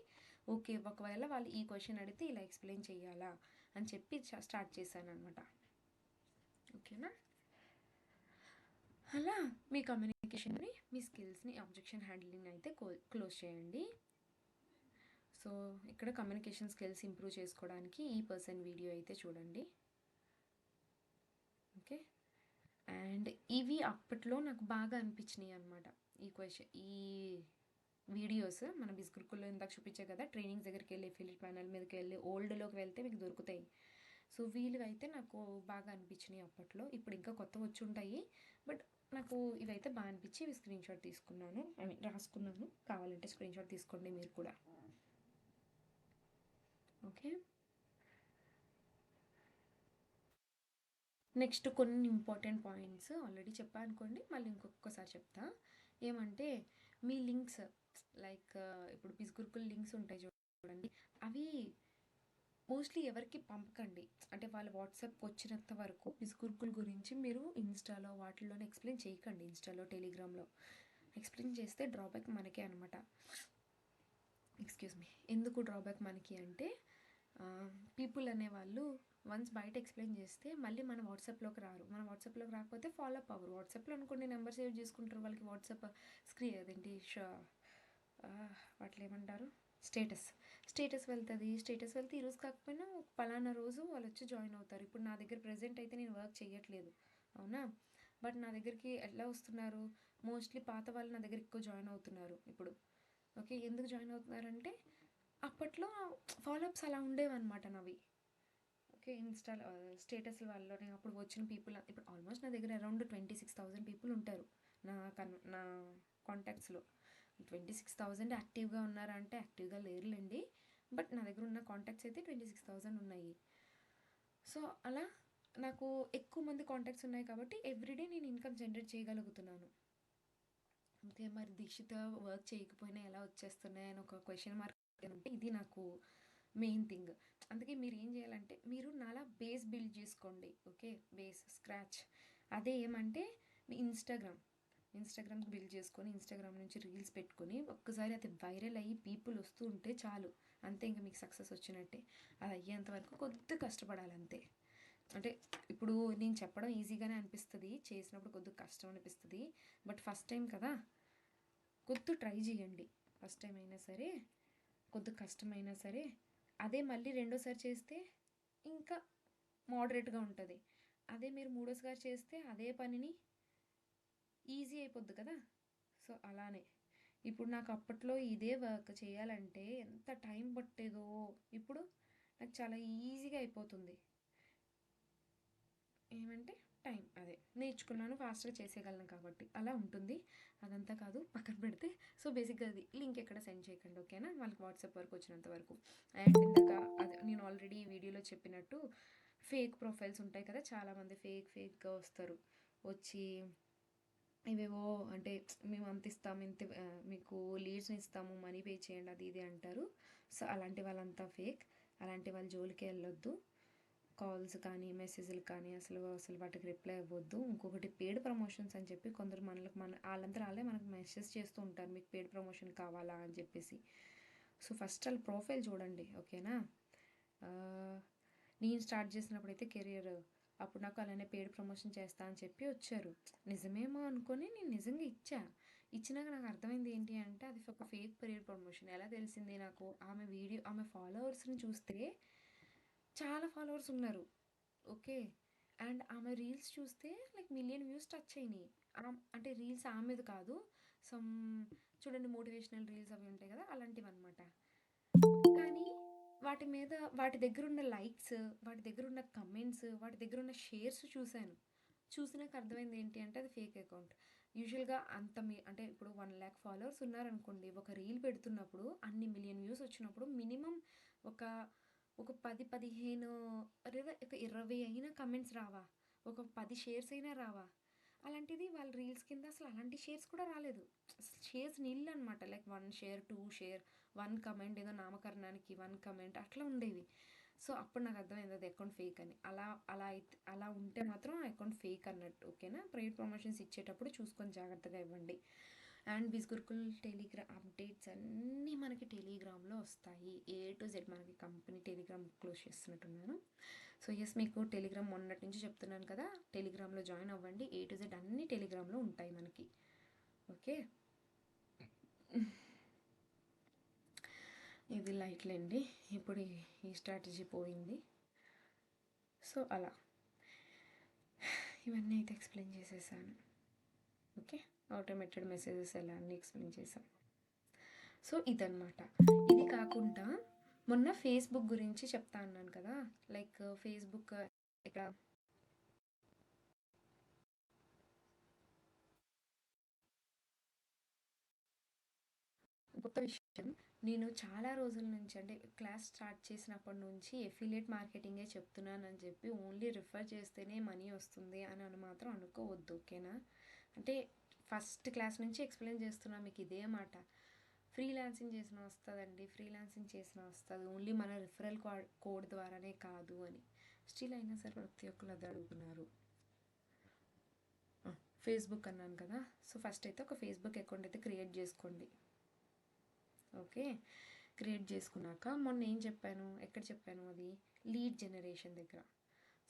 ఓకే ఒకవేళ వాళ్ళు ఈ క్వశ్చన్ అడిగితే ఇలా ఎక్స్ప్లెయిన్ చేయాలా అని చెప్పి స్టార్ట్ చేశాను అనమాట. ఓకేనా? అలా మీ కమ్యూనికేషన్ని, మీ స్కిల్స్ని, ఆబ్జెక్షన్ హ్యాండ్లింగ్ అయితే క్లోజ్ చేయండి. సో ఇక్కడ కమ్యూనికేషన్ స్కిల్స్ ఇంప్రూవ్ చేసుకోవడానికి ఈ పర్సన్ వీడియో అయితే చూడండి. ఓకే. అండ్ ఇవి అప్పట్లో నాకు బాగా అనిపించినాయి అనమాట. ఈ వీడియోస్ మన బిస్గురుకుల్లో ఇందాక చూపించే కదా, ట్రైనింగ్స్ దగ్గరికి వెళ్ళి ఎఫిలియేట్ ప్యానల్ మీదకి వెళ్ళి ఓల్డ్లోకి వెళ్తే మీకు దొరుకుతాయి. సో వీళ్ళు అయితే నాకు బాగా అనిపించినాయి అప్పట్లో. ఇప్పుడు ఇంకా కొత్త వచ్చి ఉంటాయి, బట్ నాకు ఇవైతే బాగా అనిపించి ఇవి స్క్రీన్ షాట్ తీసుకున్నాను, ఐ మీన్ రాసుకున్నాను. కావాలంటే స్క్రీన్ షాట్ తీసుకోండి మీరు కూడా. ఓకే. నెక్స్ట్ కొన్ని ఇంపార్టెంట్ పాయింట్స్ ఆల్రెడీ చెప్పాను అనుకోండి, మళ్ళీ ఇంకొకసారి చెప్తా. ఏమంటే మీ లింక్స్, లైక్ ఇప్పుడు బిస్గురుకుల్ లింక్స్ ఉంటాయి చూడండి, అవి మోస్ట్లీ ఎవరికి పంపకండి. అంటే వాళ్ళ వాట్సాప్కి వచ్చినంత వరకు బిస్గురుకుల్ గురించి మీరు ఇన్స్టాలో వాటిల్లోనే ఎక్స్ప్లెయిన్ చేయకండి. ఇన్స్టాలో, టెలిగ్రామ్లో ఎక్స్ప్లెయిన్ చేస్తే డ్రాబ్యాక్ మనకే అనమాట. Excuse me. ఎందుకు డ్రాబ్యాక్ మనకి అంటే, పీపుల్ అనేవాళ్ళు వన్స్ బయట ఎక్స్ప్లెయిన్ చేస్తే మళ్ళీ మన వాట్సాప్లోకి రారు. మన వాట్సాప్లోకి రాకపోతే ఫాలో అప్ అవ్వరు. వాట్సాప్లో అనుకోండి నెంబర్ సేవ్ చేసుకుంటారు, వాళ్ళకి వాట్సాప్ అదేంటి వాటిలో ఏమంటారు, స్టేటస్ వెళ్తుంది. స్టేటస్ వెళ్తే ఈరోజు కాకపోయినా పలానా రోజు వాళ్ళు వచ్చి జాయిన్ అవుతారు. ఇప్పుడు నా దగ్గర ప్రెజెంట్ అయితే నేను వర్క్ చేయట్లేదు, అవునా? బట్ నా దగ్గరికి ఎలా వస్తున్నారు, మోస్ట్లీ పాత వాళ్ళు నా దగ్గర ఎక్కువ జాయిన్ అవుతున్నారు ఇప్పుడు. ఓకే. ఎందుకు జాయిన్ అవుతున్నారంటే అప్పట్లో ఫాలోఅప్స్ అలా ఉండేవన్నమాట నావి. ఓకే. ఇన్స్టాలో స్టేటస్ వాళ్ళలోనే అప్పుడు వచ్చిన పీపుల్ ఇప్పుడు ఆల్మోస్ట్ నా దగ్గర అరౌండ్ 26,000 పీపుల్ ఉంటారు నా కాంటాక్ట్స్లో. 26,000 యాక్టివ్గా ఉన్నారా అంటే యాక్టివ్గా లేరులేండి, బట్ నా దగ్గర ఉన్న కాంటాక్ట్స్ అయితే 26,000 ఉన్నాయి. సో అలా నాకు ఎక్కువ మంది కాంటాక్ట్స్ ఉన్నాయి కాబట్టి ఎవ్రీడే నేను ఇన్కమ్ జనరేట్ చేయగలుగుతున్నాను. అంతే. మరి దీక్షిత వర్క్ చేయకపోయినా ఎలా వచ్చేస్తున్నాయి అని ఒక క్వశ్చన్ మార్క్ ఉంటే ఇది నాకు మెయిన్ థింగ్. అందుకే మీరు ఏం చేయాలంటే మీరు నాలా బేస్ బిల్డ్ చేసుకోండి. ఓకే. Base scratch. అదే ఏమంటే మీ ఇన్స్టాగ్రామ్ బిల్డ్ చేసుకొని ఇన్స్టాగ్రామ్ నుంచి రీల్స్ పెట్టుకొని ఒక్కసారి అది వైరల్ అయ్యి పీపుల్ వస్తూ ఉంటే చాలు, అంతే. ఇంకా మీకు సక్సెస్ వచ్చినట్టే. అది అయ్యేంత వరకు కొద్దిగా కష్టపడాలి అంతే. అంటే ఇప్పుడు నేను చెప్పడం ఈజీగానే అనిపిస్తుంది, చేసినప్పుడు కొద్దిగా కష్టం అనిపిస్తుంది, బట్ ఫస్ట్ టైం కదా, కొద్దిగా ట్రై చేయండి. ఫస్ట్ టైం అయినా సరే, కొద్దిగా కష్టమైనా సరే. అదే మళ్ళీ రెండోసారి చేస్తే ఇంకా మోడరేట్గా ఉంటుంది. అదే మీరు మూడోసారి చేస్తే అదే పనిని ఈజీ అయిపోద్ది కదా. సో అలానే ఇప్పుడు నాకు అప్పట్లో ఇదే వర్క్ చేయాలంటే ఎంత టైం పట్టేదో, ఇప్పుడు నాకు చాలా ఈజీగా అయిపోతుంది. ఏమంటే టైం, అదే నేర్చుకున్నాను, ఫాస్ట్గా చేసేయగలను కాబట్టి అలా ఉంటుంది. అదంతా కాదు, పక్కన పెడితే. సో బేసిక్గా అది లింక్ ఎక్కడ సెండ్ చేయకండి, ఓకేనా? వాళ్ళకి వాట్సాప్ వరకు వచ్చినంత వరకు. అండ్ ఇందాక అదే నేను ఆల్రెడీ ఈ వీడియోలో చెప్పినట్టు ఫేక్ ప్రొఫైల్స్ ఉంటాయి కదా, చాలామంది ఫేక్గా వస్తారు. వచ్చి ఇవేవో అంటే మేము అంత ఇస్తాము, ఇంత మీకు లీడ్స్ని ఇస్తాము, మనీ పే చేయండి, అది ఇది అంటారు. సో అలాంటి వాళ్ళంతా ఫేక్. అలాంటి వాళ్ళ జోలికి వెళ్ళొద్దు. కాల్స్ కానీ మెసేజ్లు కానీ అసలు వాటికి రిప్లై అవ్వద్దు. ఇంకొకటి పెయిడ్ ప్రమోషన్స్ అని చెప్పి కొందరు వాళ్ళంతా వాళ్ళే మనకు మెసేజ్ చేస్తూ ఉంటారు, మీకు పెయిడ్ ప్రమోషన్ కావాలా అని చెప్పేసి. సో ఫస్ట్ వాళ్ళ ప్రొఫైల్ చూడండి, ఓకేనా? నేను స్టార్ట్ చేసినప్పుడు అయితే కెరియర్, అప్పుడు నాకు అలానే పెయిడ్ ప్రమోషన్ చేస్తా అని చెప్పి వచ్చారు. నిజమేమో అనుకొని నేను నిజంగా ఇచ్చినాక నాకు అర్థమైంది ఏంటి అంటే అది ఒక ఫేక్ పెయిడ్ ప్రమోషన్. ఎలా తెలిసింది నాకు, ఆమె ఫాలోవర్స్ని చూస్తే చాలా ఫాలోవర్స్ ఉన్నారు, ఓకే. అండ్ ఆమె రీల్స్ చూస్తే లైక్ 1 మిలియన్ వ్యూస్ టచ్ అయినాయి. అంటే రీల్స్ ఆమెది కాదు, సమ్ చూడండి మోటివేషనల్ రీల్స్ అవి ఉంటాయి కదా, అలాంటివి అనమాట. కానీ వాటి దగ్గర ఉన్న లైక్స్, వాటి దగ్గర ఉన్న కమెంట్స్, వాటి దగ్గర ఉన్న షేర్స్ చూసినాక అర్థమైంది ఏంటి అంటే అది ఫేక్ అకౌంట్. యూజువల్గా అంటే ఇప్పుడు 1 lakh ఫాలోవర్స్ ఉన్నారనుకోండి, ఒక రీల్ పెడుతున్నప్పుడు అన్ని 1 మిలియన్ వ్యూస్ వచ్చినప్పుడు మినిమం ఒక 10-15 లేదా ఒక 20 అయినా కమెంట్స్ రావా, ఒక 10 షేర్స్ అయినా రావా? అలాంటిది వాళ్ళ రీల్స్ కింద అసలు అలాంటి షేర్స్ కూడా రాలేదు. షేర్స్ నిల్ అనమాట. లైక్ 1 షేర్, 2 షేర్, 1 కమెంట్, ఏదో నామకరణానికి 1 కమెంట్ అట్లా ఉండేవి. సో అప్పుడు నాకు అర్థమైంది అది అకౌంట్ ఫేక్ అని. అలా ఉంటే మాత్రం అకౌంట్ ఫేక్ అన్నట్టు. ఓకేనా? ప్రైవేట్ ప్రమోషన్స్ ఇచ్చేటప్పుడు చూసుకొని జాగ్రత్తగా ఇవ్వండి. అండ్ బిస్గురుకుల్ టెలిగ్రామ్ అప్డేట్స్ అన్నీ మనకి టెలిగ్రామ్లో వస్తాయి. ఏ టు జెడ్ మనకి కంపెనీ టెలిగ్రామ్ క్లోజ్ చేస్తున్నట్టున్నాను. సో ఎస్, మీకు టెలిగ్రామ్ మొన్నటి నుంచి చెప్తున్నాను కదా, టెలిగ్రామ్లో జాయిన్ అవ్వండి. ఏ టు జెడ్ అన్నీ టెలిగ్రామ్లో ఉంటాయి మనకి. ఓకే, ఇది లైట్లేండి. ఇప్పుడు ఈ స్ట్రాటజీ పోయింది. సో అలా ఇవన్నీ అయితే ఎక్స్ప్లెయిన్ చేసేసాను. ఓకే, ఆటోమేటెడ్ మెసేజెస్ ఎలా అన్నీ ఎక్స్ప్లెయిన్ చేశాను. సో ఇదన్నమాట. ఇది కాకుండా మొన్న ఫేస్బుక్ గురించి చెప్తా అన్నాను కదా, లైక్ ఫేస్బుక్ ఇక్కడ గొప్ప విషయం. నేను చాలా రోజుల నుంచి, అంటే క్లాస్ స్టార్ట్ చేసినప్పటి నుంచి ఎఫిలియేట్ మార్కెటింగే చెప్తున్నానని చెప్పి ఓన్లీ రిఫర్ చేస్తేనే మనీ వస్తుంది అని మాత్రం అనుకోవద్దు. ఓకేనా? అంటే ఫస్ట్ క్లాస్ నుంచి ఎక్స్ప్లెయిన్ చేస్తున్నా మీకు ఇదే మాట. ఫ్రీలాన్సింగ్ చేసిన వస్తుందండి, ఫ్రీలాన్సింగ్ చేసిన వస్తుంది, ఓన్లీ మన రిఫరల్ కోడ్ ద్వారానే కాదు అని. స్టిల్ అయినా సరే ప్రతి ఒక్కరు అది అడుగుతున్నారు. ఫేస్బుక్ అన్నాను కదా, సో ఫస్ట్ అయితే ఒక ఫేస్బుక్ అకౌంట్ అయితే క్రియేట్ చేసుకోండి. ఓకే, క్రియేట్ చేసుకున్నాక మొన్న ఏం చెప్పాను, ఎక్కడ చెప్పాను, అది లీడ్ జనరేషన్ దగ్గర.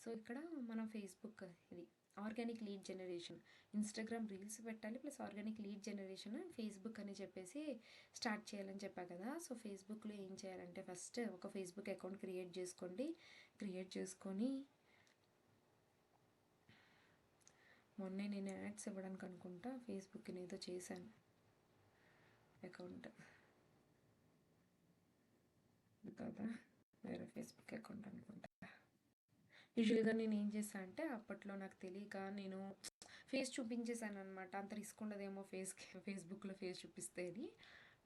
సో ఇక్కడ మనం ఫేస్బుక్ ఇది organic lead generation, Instagram reels పెట్టాలి plus organic lead generation Facebook అని చెప్పేసి స్టార్ట్ చేయాలని చెప్పా కదా. సో ఫేస్బుక్లో ఏం చేయాలంటే ఫస్ట్ ఒక ఫేస్బుక్ అకౌంట్ క్రియేట్ చేసుకోండి. క్రియేట్ చేసుకొని మొన్నే నేను యాడ్స్ ఇవ్వడానికి అనుకుంటా ఫేస్బుక్ని ఏదో చేశాను అకౌంట్ కదా, వేరే ఫేస్బుక్ అకౌంట్ అనుకుంటా. యూజువల్గా నేను ఏం చేశాను అంటే అప్పట్లో నాకు తెలియక నేను ఫేస్ చూపించేశాను అనమాట. అంత రిస్క్ ఉండదేమో ఫేస్బుక్లో ఫేస్ చూపిస్తే అని.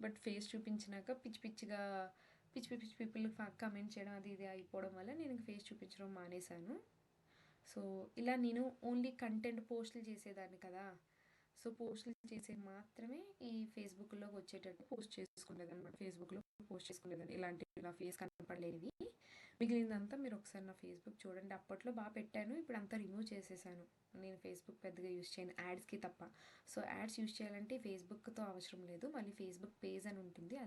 బట్ ఫేస్ చూపించినాక పిచ్చి పిచ్చి పీపుల్ కమెంట్ చేయడం అది ఇది అయిపోవడం వల్ల నేను ఫేస్ చూపించడం మానేశాను. సో ఇలా నేను ఓన్లీ కంటెంట్ పోస్టులు చేసేదాన్ని కదా. సో పోస్టులు చేసే మాత్రమే ఈ ఫేస్బుక్లోకి వచ్చేటట్టు పోస్ట్ చేసుకునేది అనమాట. ఫేస్బుక్లో పోస్ట్ చేసుకునేదాన్ని ఇలాంటి నా ఫేస్ కనపడలేనివి. మిగిలిందంతా మీరు ఒకసారి నా ఫేస్బుక్ చూడండి. అప్పట్లో బాగా పెట్టాను, ఇప్పుడు అంతా రిమూవ్ చేసేసాను. నేను ఫేస్బుక్ పెద్దగా యూజ్ చేయను, యాడ్స్కి తప్ప. సో యాడ్స్ యూజ్ చేయాలంటే ఫేస్బుక్తో అవసరం లేదు, మళ్ళీ ఫేస్బుక్ పేజ్ అని ఉంటుంది,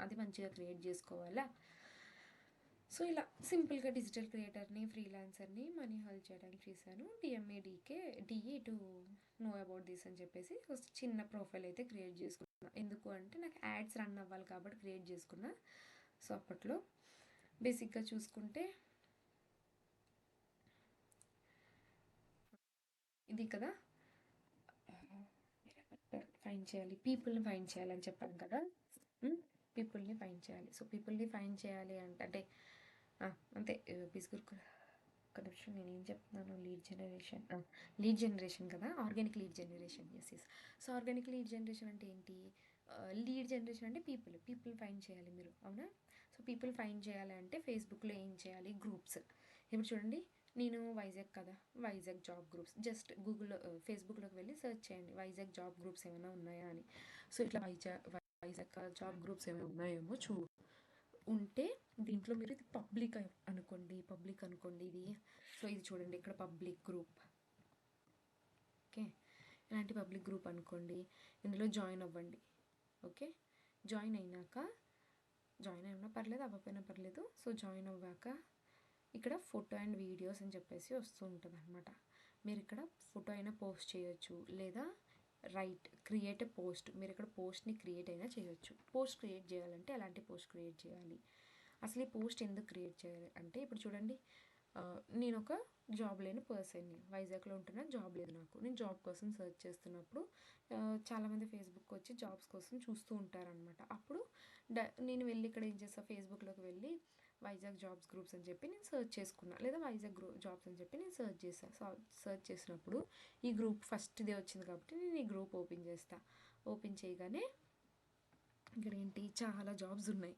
అది మంచిగా క్రియేట్ చేసుకోవాలా. సో ఇలా సింపుల్గా డిజిటల్ క్రియేటర్ని, ఫ్రీలాన్సర్ని మనీ హల్ చేయడానికి చేశాను. DMA to know about this అని చెప్పేసి చిన్న ప్రొఫైల్ అయితే క్రియేట్ చేసుకున్నా. ఎందుకు అంటే నాకు యాడ్స్ రన్ అవ్వాలి కాబట్టి క్రియేట్ చేసుకున్నా. సో అప్పట్లో బేసిక్గా చూసుకుంటే ఇది కదా, ఫైండ్ చేయాలి, పీపుల్ని ఫైండ్ చేయాలని చెప్పాను కదా. పీపుల్ని ఫైండ్ చేయాలి. సో పీపుల్ని ఫైండ్ చేయాలి అంటే అంతే. బిస్గురుకుల్ ఒక నిమిషం, నేను ఏం చెప్తున్నాను, లీడ్ జనరేషన్ కదా, organic lead generation. Yes. So organic lead generation అంటే ఏంటి? లీడ్ జనరేషన్ అంటే పీపుల్ ఫైండ్ చేయాలి మీరు, అవునా? సో పీపుల్ ఫైండ్ చేయాలి అంటే ఫేస్బుక్లో ఏం చేయాలి, గ్రూప్స్. ఇప్పుడు చూడండి, నేను వైజాగ్ కదా, వైజాగ్ జాబ్ గ్రూప్స్, జస్ట్ గూగుల్లో ఫేస్బుక్లోకి వెళ్ళి సెర్చ్ చేయండి వైజాగ్ జాబ్ గ్రూప్స్ ఏమైనా ఉన్నాయా అని. సో ఇట్లా వైజాగ్ జాబ్ గ్రూప్స్ ఏమైనా ఉన్నాయేమో ఉంటే దీంట్లో మీరు ఇది పబ్లిక్ అనుకోండి ఇది. సో ఇది చూడండి, ఇక్కడ పబ్లిక్ గ్రూప్. ఓకే, ఇలాంటి పబ్లిక్ గ్రూప్ అనుకోండి, ఇందులో జాయిన్ అవ్వండి. ఓకే, జాయిన్ అయినా పర్లేదు, అవ్వకపోయినా పర్లేదు. సో జాయిన్ అవ్వాక ఇక్కడ ఫోటో అండ్ వీడియోస్ అని చెప్పేసి వస్తూ ఉంటుంది అనమాట. మీరు ఇక్కడ ఫోటో అయినా పోస్ట్ చేయొచ్చు, లేదా క్రియేట్ ఎ పోస్ట్. మీరు ఇక్కడ పోస్ట్ని క్రియేట్ అయినా చేయొచ్చు. పోస్ట్ క్రియేట్ చేయాలంటే ఎలాంటి పోస్ట్ క్రియేట్ చేయాలి, అసలు ఈ పోస్ట్ ఎందుకు క్రియేట్ చేయాలి అంటే, ఇప్పుడు చూడండి, నేను ఒక జాబ్ లేని పర్సన్ని, వైజాగ్లో ఉంటున్నా, జాబ్ లేదు నాకు. నేను జాబ్ కోసం సెర్చ్ చేస్తున్నప్పుడు చాలామంది ఫేస్బుక్ వచ్చి జాబ్స్ కోసం చూస్తూ ఉంటారనమాట. అప్పుడు నేను వెళ్ళి ఇక్కడ ఏం చేస్తాను, ఫేస్బుక్లోకి వెళ్ళి వైజాగ్ జాబ్స్ గ్రూప్స్ అని చెప్పి నేను సెర్చ్ చేసుకున్నా, లేదా వైజాగ్ జాబ్స్ అని చెప్పి నేను సెర్చ్ చేశాను. సెర్చ్ చేసినప్పుడు ఈ గ్రూప్ ఫస్ట్దే వచ్చింది కాబట్టి నేను ఈ గ్రూప్ ఓపెన్ చేయగానే ఇక్కడ ఏంటి, చాలా జాబ్స్ ఉన్నాయి.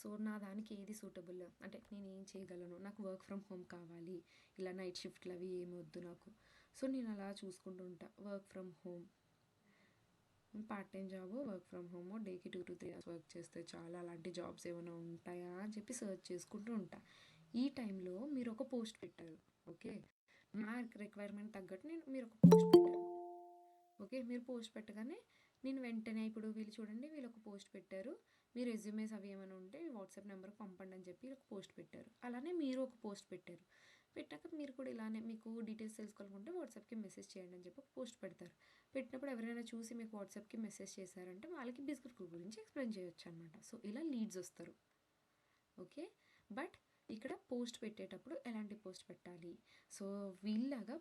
సో నా దానికి ఏది సూటబుల్, అంటే నేను ఏం చేయగలను, నాకు వర్క్ ఫ్రమ్ హోమ్ కావాలి, ఇలా నైట్ షిఫ్ట్లు అవి ఏమి వద్దు నాకు. సో నేను అలా చూసుకుంటూ ఉంటా. Work from home, part time job, work from home, డేకి 2 to 3 hours వర్క్ చేస్తే చాలా అలాంటి జాబ్స్ ఏమైనా ఉంటాయా అని చెప్పి సర్చ్ చేసుకుంటూ ఉంటా. ఈ టైంలో మీరు ఒక పోస్ట్ పెట్టారు. ఓకే, నా రిక్వైర్మెంట్ తగ్గట్టు మీరు ఒక పోస్ట్ పెట్టారు. ఓకే, మీరు పోస్ట్ పెట్టగానే నేను వెంటనే ఇప్పుడు వీళ్ళు చూడండి, వీళ్ళు ఒక పోస్ట్ పెట్టారు, మీ రెజ్యూమేస్ అవి ఏమైనా ఉంటే వాట్సాప్ నెంబర్కి పంపండి అని చెప్పి ఒక పోస్ట్ పెట్టారు. అలానే మీరు ఒక పోస్ట్ పెట్టారు. పెట్టాక మీరు కూడా ఇలానే మీకు డీటెయిల్స్ తెలుసుకోవాలనుకుంటే వాట్సాప్కి మెసేజ్ చేయండి అని చెప్పి ఒక పోస్ట్ పెడతారు. పెట్టినప్పుడు ఎవరైనా చూసి మీకు వాట్సాప్కి మెసేజ్ చేశారంటే వాళ్ళకి బిస్కెట్ గ్రూప్ గురించి ఎక్స్ప్లెయిన్ చేయొచ్చు అనమాట. సో ఇలా లీడ్స్ వస్తారు. ఓకే, బట్ ఇక్కడ పోస్ట్ పెట్టేటప్పుడు ఎలాంటి పోస్ట్ పెట్టాలి? సో వీళ్ళలాగా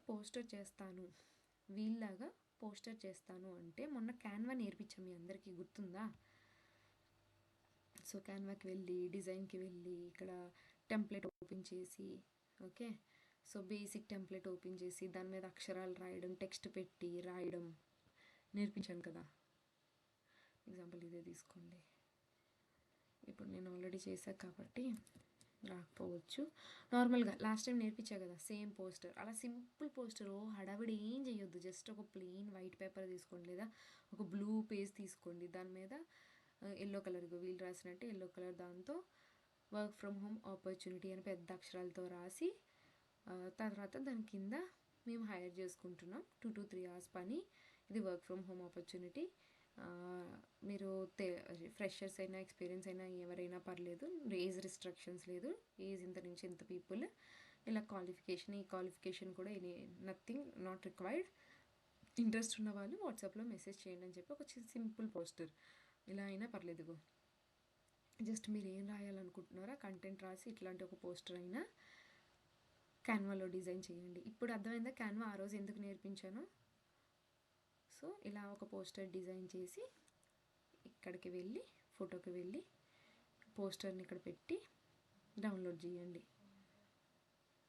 పోస్టర్ చేస్తాను అంటే మొన్న క్యాన్వా నేర్పించాం, మీ అందరికీ గుర్తుందా? సో క్యాన్వాకి వెళ్ళి డిజైన్కి వెళ్ళి ఇక్కడ టెంప్లెట్ ఓపెన్ చేసి, okay, so basic template open చేసి దాని మీద అక్షరాలు రాయడం, టెక్స్ట్ పెట్టి రాయడం నేర్పించాను కదా. ఎగ్జాంపుల్ ఇదే తీసుకోండి. ఇప్పుడు నేను ఆల్రెడీ చేశాను కాబట్టి రాకపోవచ్చు. నార్మల్గా లాస్ట్ టైం నేర్పించా కదా సేమ్ పోస్టర్, అలా సింపుల్ పోస్టర్, హడావిడి ఏం చేయొద్దు. జస్ట్ ఒక ప్లెయిన్ వైట్ పేపర్ తీసుకోండి, లేదా ఒక బ్లూ పేజ్ తీసుకోండి. దాని మీద ఎల్లో కలర్, వీళ్ళు రాసినట్టు ఎల్లో కలర్ దాంతో వర్క్ ఫ్రమ్ హోమ్ ఆపర్చునిటీ అని పెద్ద అక్షరాలతో రాసి, తర్వాత దాని కింద మేము హైర్ చేసుకుంటున్నాం 2 to 3 hours పని, ఇది వర్క్ ఫ్రమ్ హోమ్ ఆపర్చునిటీ, మీరు ఫ్రెషర్స్ అయినా ఎక్స్పీరియన్స్ అయినా ఎవరైనా పర్లేదు, ఏజ్ రిస్ట్రిక్షన్స్ లేదు, ఏజ్ ఇంత నుంచి ఇంత పీపుల్, ఇలా క్వాలిఫికేషన్, ఈ క్వాలిఫికేషన్ కూడా నథింగ్ నాట్ రిక్వైర్డ్, ఇంట్రెస్ట్ ఉన్న వాళ్ళు వాట్సాప్లో మెసేజ్ చేయండి అని చెప్పి ఒక సింపుల్ పోస్టర్. ఇలా అయినా పర్లేదు, జస్ట్ మీరు ఏం రాయాలనుకుంటున్నారో కంటెంట్ రాసి ఇట్లాంటి ఒక పోస్టర్ అయినా క్యాన్వాలో డిజైన్ చేయండి. ఇప్పుడు అర్థమైందా క్యాన్వా ఆ రోజు ఎందుకు నేర్పించానో? సో ఇలా ఒక పోస్టర్ డిజైన్ చేసి ఇక్కడికి వెళ్ళి ఫోటోకి వెళ్ళి పోస్టర్ని ఇక్కడ పెట్టి డౌన్లోడ్ చేయండి.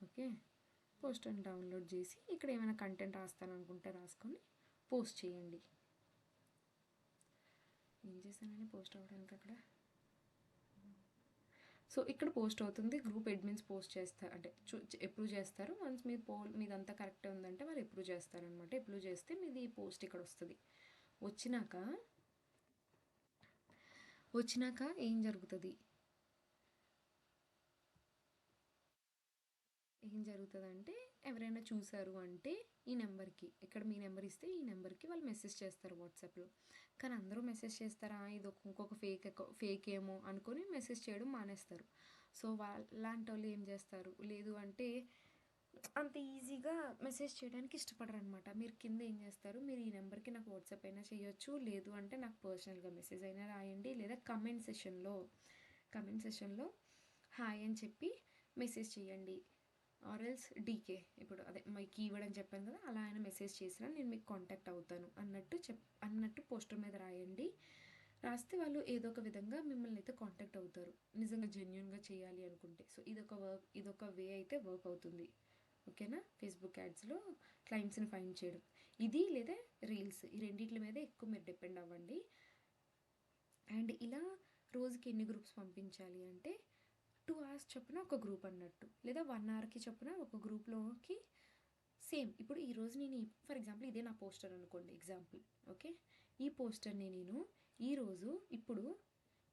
ఓకే, పోస్టర్ని డౌన్లోడ్ చేసి ఇక్కడ ఏమైనా కంటెంట్ రాస్తాననుకుంటే రాసుకొని పోస్ట్ చేయండి. ఏం చేశానని పోస్ట్ అవ్వడానికి అక్కడ. సో ఇక్కడ పోస్ట్ అవుతుంది, గ్రూప్ అడ్మిన్స్ పోస్ట్ చేస్తారు, అంటే అప్రూవ్ చేస్తారు. వన్స్ మీ మీదంతా కరెక్ట్ ఉందంటే వాళ్ళు అప్రూవ్ చేస్తారనమాట. అప్రూవ్ చేస్తే మీది పోస్ట్ ఇక్కడ వస్తుంది. వచ్చినాక ఏం జరుగుతుందంటే ఎవరైనా చూసారు అంటే ఈ నెంబర్కి, ఇక్కడ మీ నెంబర్ ఇస్తే ఈ నెంబర్కి వాళ్ళు మెసేజ్ చేస్తారు వాట్సాప్లో. కానీ అందరూ మెసేజ్ చేస్తారా, ఇది ఇంకొక ఫేక్ ఏమో అనుకొని మెసేజ్ చేయడం మానేస్తారు. సో అలాంటి వాళ్ళు ఏం చేస్తారు, లేదు అంటే అంత ఈజీగా మెసేజ్ చేయడానికి ఇష్టపడరు అనమాట. మీరు కింద ఏం చేస్తారు, మీరు ఈ నెంబర్కి నాకు వాట్సాప్ అయినా చేయొచ్చు, లేదు అంటే నాకు పర్సనల్గా మెసేజ్ అయినా రాయండి, లేదా కమెంట్ సెషన్లో హాయ్ అని చెప్పి మెసేజ్ చేయండి. ఆర్ఎల్స్ డీకే, ఇప్పుడు అదే మై కీవర్డ్ అని చెప్పాను కదా, అలా ఆయన మెసేజ్ చేసినా నేను మీకు కాంటాక్ట్ అవుతాను అన్నట్టు పోస్టర్ మీద రాయండి. రాస్తే వాళ్ళు ఏదో ఒక విధంగా మిమ్మల్ని అయితే కాంటాక్ట్ అవుతారు, నిజంగా జెన్యున్గా చేయాలి అనుకుంటే. సో ఇదొక వే అయితే వర్క్ అవుతుంది. ఓకేనా, ఫేస్బుక్ యాడ్స్లో క్లయింట్స్ని ఫైండ్ చేయడం ఇది, లేదా రీల్స్, ఈ రెండింటి మీద ఎక్కువ మీరు డిపెండ్ అవ్వండి. అండ్ ఇలా రోజుకి ఎన్ని గ్రూప్స్ పంపించాలి అంటే 2 hours చొప్పున ఒక గ్రూప్ అన్నట్టు, లేదా 1 hourకి చొప్పున ఒక గ్రూప్లోకి. సేమ్ ఇప్పుడు ఈరోజు నేను ఫర్ ఎగ్జాంపుల్ ఇదే నా పోస్టర్ అనుకోండి, ఎగ్జాంపుల్. ఓకే, ఈ పోస్టర్ని నేను ఈరోజు ఇప్పుడు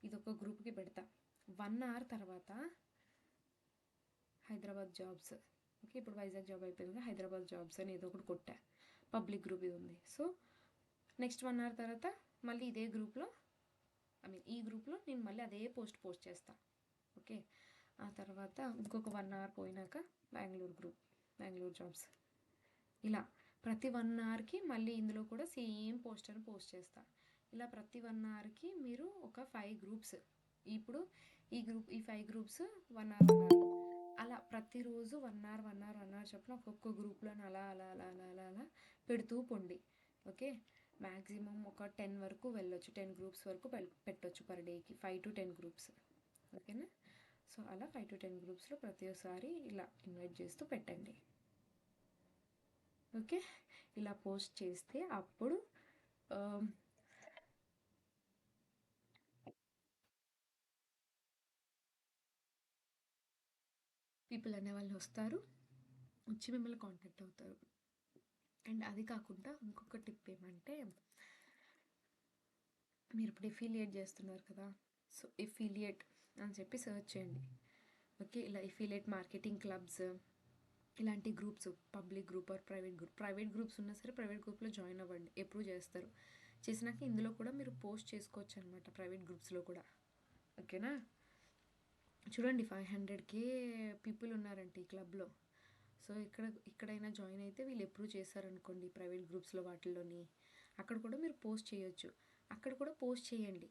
ఇదొక గ్రూప్కి పెడతా. 1 hour తర్వాత హైదరాబాద్ జాబ్స్, ఓకే, ఇప్పుడు వైజాగ్ జాబ్ అయిపోయింది, హైదరాబాద్ జాబ్స్ అని ఏదో ఒకటి కొట్టా, పబ్లిక్ గ్రూప్ ఇది ఉంది. సో నెక్స్ట్ 1 hour తర్వాత మళ్ళీ ఇదే గ్రూప్లో, ఈ గ్రూప్లో నేను మళ్ళీ అదే పోస్ట్ చేస్తాను. ఓకే, ఆ తర్వాత ఇంకొక 1 hour పోయినాక బెంగళూరు జాబ్స్, ఇలా ప్రతి 1 hourకి మళ్ళీ ఇందులో కూడా సేమ్ పోస్టర్ని పోస్ట్ చేస్తా. ఇలా ప్రతి 1 hourకి మీరు ఒక 5 గ్రూప్స్, ఇప్పుడు ఈ 5 గ్రూప్స్ 1 hour అలా ప్రతిరోజు 1 hour చొప్పున ఒక్కొక్క గ్రూప్లను అలా అలా అలా అలా అలా అలా పెడుతూ పొండి. ఓకే, మ్యాక్సిమం ఒక 10 వరకు వెళ్ళొచ్చు, 10 గ్రూప్స్ వరకు పెట్టొచ్చు పర్ డేకి, 5 to 10 గ్రూప్స్. ఓకేనా, సో అలా 5 to 10 గ్రూప్స్లో ప్రతిసారి ఇలా ఇన్వైట్ చేస్తూ పెట్టండి. ఓకే, ఇలా పోస్ట్ చేస్తే అప్పుడు పీపుల్ అనేవాళ్ళు వస్తారు, వచ్చి మిమ్మల్ని కాంటాక్ట్ అవుతారు. అండ్ అది కాకుండా ఇంకొక టిప్ ఏమంటే, మీరు ఇప్పుడు ఎఫిలియేట్ చేస్తున్నారు కదా, సో ఎఫిలియేట్ అని చెప్పి సెర్చ్ చేయండి. ఓకే, ఇలా ఎఫిలియేట్ మార్కెటింగ్ క్లబ్స్ ఇలాంటి groups, public group or private groups ఉన్నా సరే ప్రైవేట్ గ్రూప్లో జాయిన్ అవ్వండి, అప్రూవ్ చేస్తారు. చేసినాక ఇందులో కూడా మీరు పోస్ట్ చేసుకోవచ్చు అనమాట, ప్రైవేట్ గ్రూప్స్లో కూడా. ఓకేనా, చూడండి 500K పీపుల్ ఉన్నారంటే ఈ క్లబ్లో. సో ఇక్కడైనా జాయిన్ అయితే వీళ్ళు అప్రూవ్ చేశారనుకోండి ప్రైవేట్ గ్రూప్స్లో వాటిల్లోని, అక్కడ కూడా మీరు పోస్ట్ చేయొచ్చు. అక్కడ కూడా పోస్ట్ చేయండి.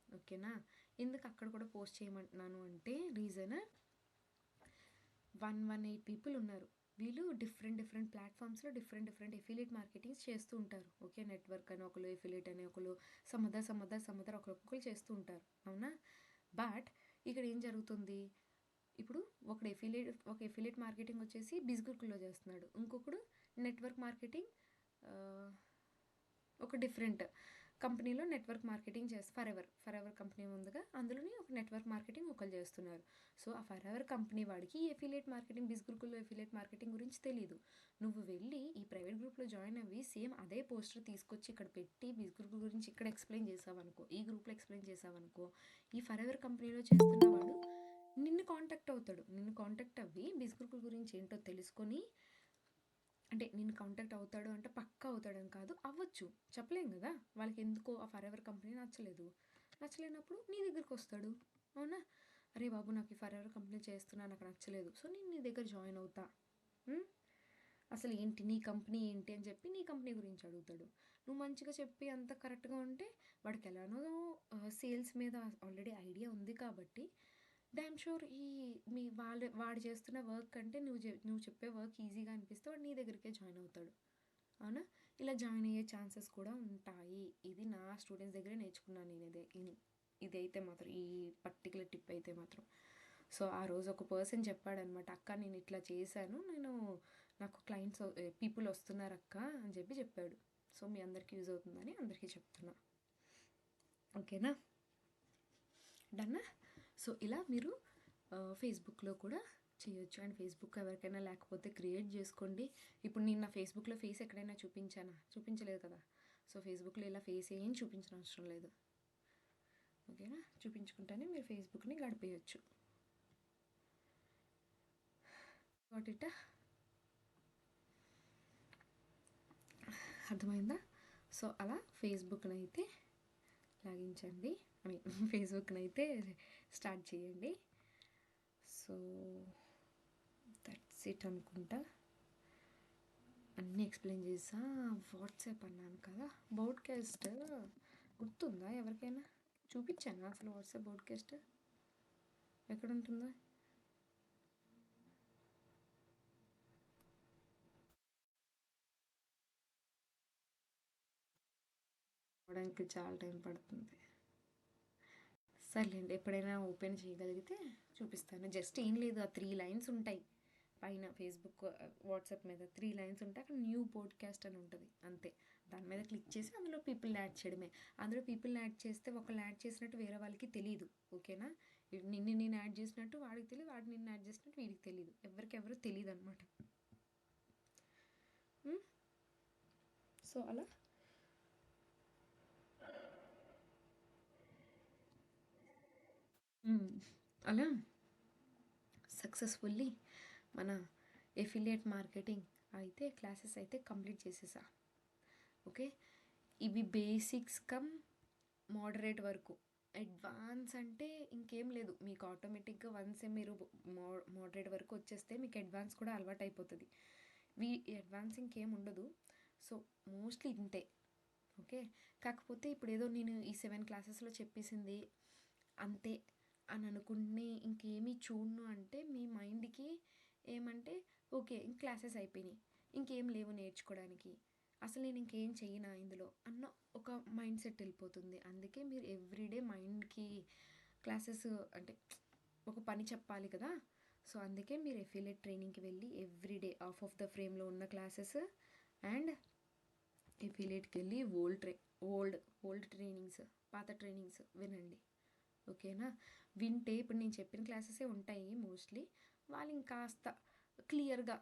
ఓకేనా, ఎందుకు అక్కడ కూడా పోస్ట్ చేయమంటున్నాను అంటే రీజన్, 118 పీపుల్ ఉన్నారు. వీళ్ళు డిఫరెంట్ ప్లాట్ఫామ్స్లో డిఫరెంట్ ఎఫిలియేట్ మార్కెటింగ్స్ చేస్తూ ఉంటారు. ఓకే, నెట్వర్క్ అని ఒకరు, ఎఫిలియేట్ అని ఒకరు, సమ్ అదర్ ఒక్కొక్కరు చేస్తూ ఉంటారు. అవునా, బట్ ఇక్కడ ఏం జరుగుతుంది, ఇప్పుడు ఒక ఎఫిలియేట్ మార్కెటింగ్ వచ్చేసి బిజిగురుకుల్లో చేస్తున్నాడు, ఇంకొకడు నెట్వర్క్ మార్కెటింగ్ ఒక డిఫరెంట్ కంపెనీలో network marketing for ever company ఉందిగా, అందులోని ఒక నెట్వర్క్ మార్కెటింగ్ ఒకరు చేస్తున్నారు. సో ఆ ఫర్ ఎవర్ కంపెనీ వాడికి ఈ ఎఫిలియేట్ మార్కెటింగ్, బిజిగురుకుల్లో ఎఫిలియేట్ మార్కెటింగ్ గురించి తెలియదు. నువ్వు వెళ్ళి ఈ ప్రైవేట్ గ్రూప్లో జాయిన్ అవ్వి సేమ్ అదే పోస్టర్ తీసుకొచ్చి ఇక్కడ పెట్టి బిజిగురుకుల గురించి ఇక్కడ ఎక్స్ప్లెయిన్ చేసావనుకో, ఈ గ్రూప్లో ఎక్స్ప్లెయిన్ చేసావనుకో, ఈ ఫర్ ఎవర్ కంపెనీలో చేస్తున్నవాడు నిన్ను కాంటాక్ట్ అవుతాడు. నిన్ను కాంటాక్ట్ అవ్వి బిజిగురుకుల గురించి ఏంటో తెలుసుకొని, అంటే నిన్ను కాంటాక్ట్ అవుతాడు అంటే పక్కా అవుతాడని కాదు, అవ్వచ్చు, చెప్పలేం కదా. వాళ్ళకి ఎందుకో ఆ ఫర్ ఎవర్ కంపెనీ నచ్చలేనప్పుడు నీ దగ్గరికి వస్తాడు. అవునా, అరే బాబు నాకు ఈ ఫర్ ఎవర్ కంపెనీ చేస్తున్నా, నాకు నచ్చలేదు, సో నేను నీ దగ్గర జాయిన్ అవుతా, అసలు ఏంటి నీ కంపెనీ ఏంటి అని చెప్పి నీ కంపెనీ గురించి అడుగుతాడు. నువ్వు మంచిగా చెప్పి అంత కరెక్ట్గా ఉంటే వాడికి ఎలానో సేల్స్ మీద ఆల్రెడీ ఐడియా ఉంది కాబట్టి డామ్ షూర్ వాడు చేస్తున్న వర్క్ కంటే నువ్వు చెప్పే వర్క్ ఈజీగా అనిపిస్తే వాడు నీ దగ్గరికే జాయిన్ అవుతాడు. అవునా, ఇలా జాయిన్ అయ్యే ఛాన్సెస్ కూడా ఉంటాయి. ఇది నా స్టూడెంట్స్ దగ్గరే నేర్చుకున్నాను నేను ఇదైతే మాత్రం, ఈ పర్టికులర్ టిప్ అయితే మాత్రం. సో ఆ రోజు ఒక పర్సన్ చెప్పాడనమాట, అక్క నేను ఇట్లా చేశాను, నాకు క్లయింట్స్ పీపుల్ వస్తున్నారు అక్క అని చెప్పాడు. సో మీ అందరికీ యూజ్ అవుతుందని అందరికీ చెప్తున్నా. ఓకేనా, డన్నా. సో ఇలా మీరు ఫేస్బుక్లో కూడా చేయొచ్చు. అండ్ ఫేస్బుక్ ఎవరికైనా లేకపోతే క్రియేట్ చేసుకోండి. ఇప్పుడు నేను నా ఫేస్బుక్లో ఫేస్ ఎక్కడైనా చూపించలేదు కదా. సో ఫేస్బుక్లో ఇలా ఫేస్ ఏం చూపించిన అవసరం లేదు. ఓకేనా, చూపించుకుంటేనే మీరు ఫేస్బుక్ని గడిపేయచ్చు. వాట్ ఇట్ అర్థమైందా? సో అలా ఫేస్బుక్ని అయితే లాగించండి, ఫేస్బుక్ని అయితే స్టార్ట్ చేయండి. సో దట్స్ ఇట్ అనుకుంటా, అన్నీ ఎక్స్ప్లెయిన్ చేసా. వాట్సాప్ అన్నాను కదా, బోడ్కాస్ట్ గుర్తుందా ఎవరికైనా? చూపించాను అసలు వాట్సాప్ బోడ్కాస్ట్ ఎక్కడ ఉంటుందో? అవడానికి చాలా టైం పడుతుంది. సర్లేండి, ఎప్పుడైనా ఓపెన్ చేయగలిగితే చూపిస్తాను. జస్ట్ ఏం లేదు, ఆ 3 లైన్స్ ఉంటాయి పైన, ఫేస్బుక్ వాట్సాప్ మీద 3 లైన్స్ ఉంటాయి. అక్కడ న్యూ పోడ్కాస్ట్ అని ఉంటుంది అంతే. దాని మీద క్లిక్ చేసి అందులో పీపుల్ని యాడ్ చేయడమే. అందులో పీపుల్ని యాడ్ చేస్తే ఒకళ్ళు యాడ్ చేసినట్టు వేరే వాళ్ళకి తెలియదు. ఓకేనా, నేను యాడ్ చేసినట్టు వాడికి తెలియదు, వాడు నిన్ను యాడ్ చేసినట్టు వీడికి తెలియదు, ఎవరికెవరు తెలియదు అనమాట. సో అలా అలా సక్సెస్ఫుల్లీ మన ఎఫిలియేట్ మార్కెటింగ్ అయితే క్లాసెస్ అయితే కంప్లీట్ చేసేసా. ఓకే, ఇవి బేసిక్స్ కమ్ మోడరేట్ వరకు. అడ్వాన్స్ అంటే ఇంకేం లేదు, మీకు ఆటోమేటిక్గా వన్స్ మీరు మోడరేట్ వరకు వచ్చేస్తే మీకు అడ్వాన్స్ కూడా అలవాటు అయిపోతుంది. అడ్వాన్స్ ఇంకేం ఉండదు. సో మోస్ట్లీ ఇంతే. ఓకే, కాకపోతే ఇప్పుడు ఏదో నేను ఈ 7 క్లాసెస్లో చెప్పేసింది అంతే అని అనుకుని ఇంకేమీ చూడను అంటే మీ మైండ్కి ఏమంటే ఓకే ఇంక క్లాసెస్ అయిపోయినాయి, ఇంకేం లేవు నేర్చుకోవడానికి, అసలు నేను ఇంకేం చెయ్యనా ఇందులో అన్న ఒక మైండ్ సెట్ వెళ్ళిపోతుంది. అందుకే మీరు ఎవ్రీడే మైండ్కి క్లాసెస్ అంటే ఒక పని చెప్పాలి కదా. సో అందుకే మీరు ఎఫిలియేట్ ట్రైనింగ్కి వెళ్ళి ఎవ్రీడే ఆఫ్ ద ఫ్రేమ్లో ఉన్న క్లాసెస్ అండ్ ఎఫిలియేట్కి వెళ్ళి ఓల్డ్ ట్రైనింగ్స్, పాత ట్రైనింగ్స్ వినండి. ఓకేనా, వింటే ఇప్పుడు నేను చెప్పిన క్లాసెసే ఉంటాయి మోస్ట్లీ. వాళ్ళు ఇంకాస్త క్లియర్గా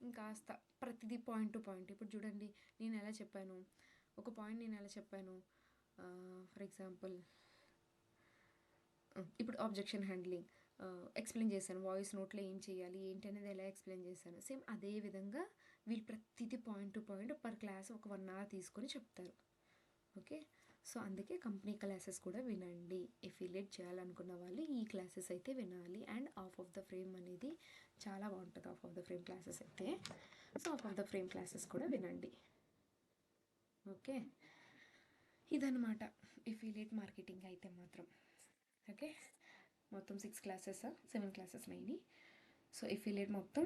ఇంకాస్త ప్రతిదీ పాయింట్ టు పాయింట్. ఇప్పుడు చూడండి, నేను ఎలా చెప్పాను, ఒక పాయింట్ నేను ఎలా చెప్పాను, ఫర్ ఎగ్జాంపుల్ ఇప్పుడు ఆబ్జెక్షన్ హ్యాండ్లింగ్ ఎక్స్ప్లెయిన్ చేశాను. వాయిస్ నోట్లో ఏం చేయాలి ఏంటి అనేది ఎలా ఎక్స్ప్లెయిన్ చేశాను. సేమ్ అదే విధంగా వీళ్ళు ప్రతిదీ point to point per class ఒక 1 hour తీసుకొని చెప్తారు. ఓకే, సో అందుకే కంపెనీ క్లాసెస్ కూడా వినండి. ఎఫిలియేట్ చేయాలనుకున్న వాళ్ళు ఈ క్లాసెస్ అయితే వినాలి. And off of the frame అనేది చాలా బాగుంటుంది. Off of the frame classes అయితే, so off of the frame classes కూడా వినండి. ఓకే, ఇదనమాట ఎఫిలియేట్ మార్కెటింగ్ అయితే మాత్రం. ఓకే, మొత్తం 6 క్లాసెస్ 7 క్లాసెస్ అయినాయి. సో ఎఫిలియేట్ మొత్తం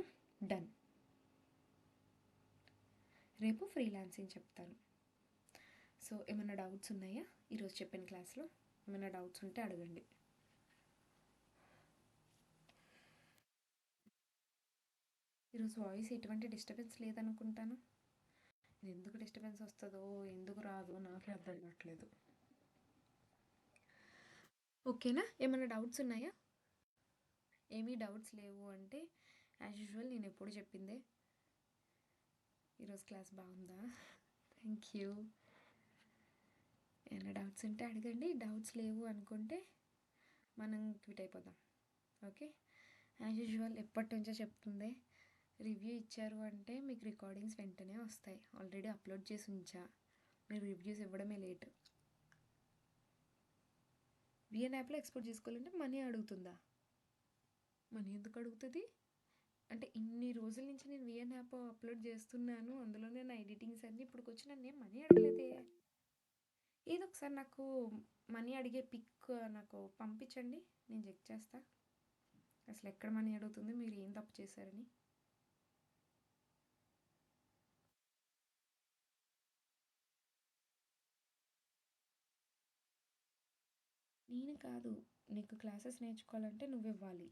డన్. రేపు ఫ్రీలాన్సింగ్ చెప్తాను. సో ఏమైనా డౌట్స్ ఉన్నాయా ఈరోజు చెప్పిన క్లాస్లో? ఏమైనా డౌట్స్ ఉంటే అడగండి. ఈరోజు వాయిస్ ఎటువంటి డిస్టర్బెన్స్ లేదనుకుంటాను. ఎందుకు డిస్టర్బెన్స్ వస్తుందో ఎందుకు రాదో నాకే అర్థం కావట్లేదు. ఓకేనా? ఏమైనా డౌట్స్ ఉన్నాయా? ఏమీ డౌట్స్ లేవు అంటే యాజ్ యూజువల్ నేను ఎప్పుడు చెప్పిందే. ఈరోజు క్లాస్ బాగుందా? Thank you. ఏమైనా డౌట్స్ ఉంటే అడగండి. డౌట్స్ లేవు అనుకుంటే మనం క్విట్ అయిపోదాం. ఓకే, యాజ్ యూజువల్ ఎప్పటి నుంచో చెప్తుందే, రివ్యూ ఇచ్చారు అంటే మీకు రికార్డింగ్స్ వెంటనే వస్తాయి. ఆల్రెడీ అప్లోడ్ చేసి ఉంచా, మీరు రివ్యూస్ ఇవ్వడమే లేట్. విఎన్ యాప్లో ఎక్స్పోర్ట్ చేసుకోవాలంటే మనీ అడుగుతుందా? మనీ ఎందుకు అడుగుతుంది? అంటే ఇన్ని రోజుల నుంచి నేను విఎన్ యాప్ అప్లోడ్ చేస్తున్నాను, అందులోనే నా ఎడిటింగ్స్ అన్నీ ఇప్పటికి వచ్చి నన్ను ఏం మనీ అడగలేదే. ఏదో ఒకసారి నాకు మనీ అడిగే పిక్ నాకు పంపించండి, నేను చెక్ చేస్తా అసలు ఎక్కడ మనీ అడుగుతుంది, మీరు ఏం తప్పు చేశారని. నేను కాదు, నీకు క్లాసెస్ నేర్చుకోవాలంటే నువ్వు ఇవ్వాలి.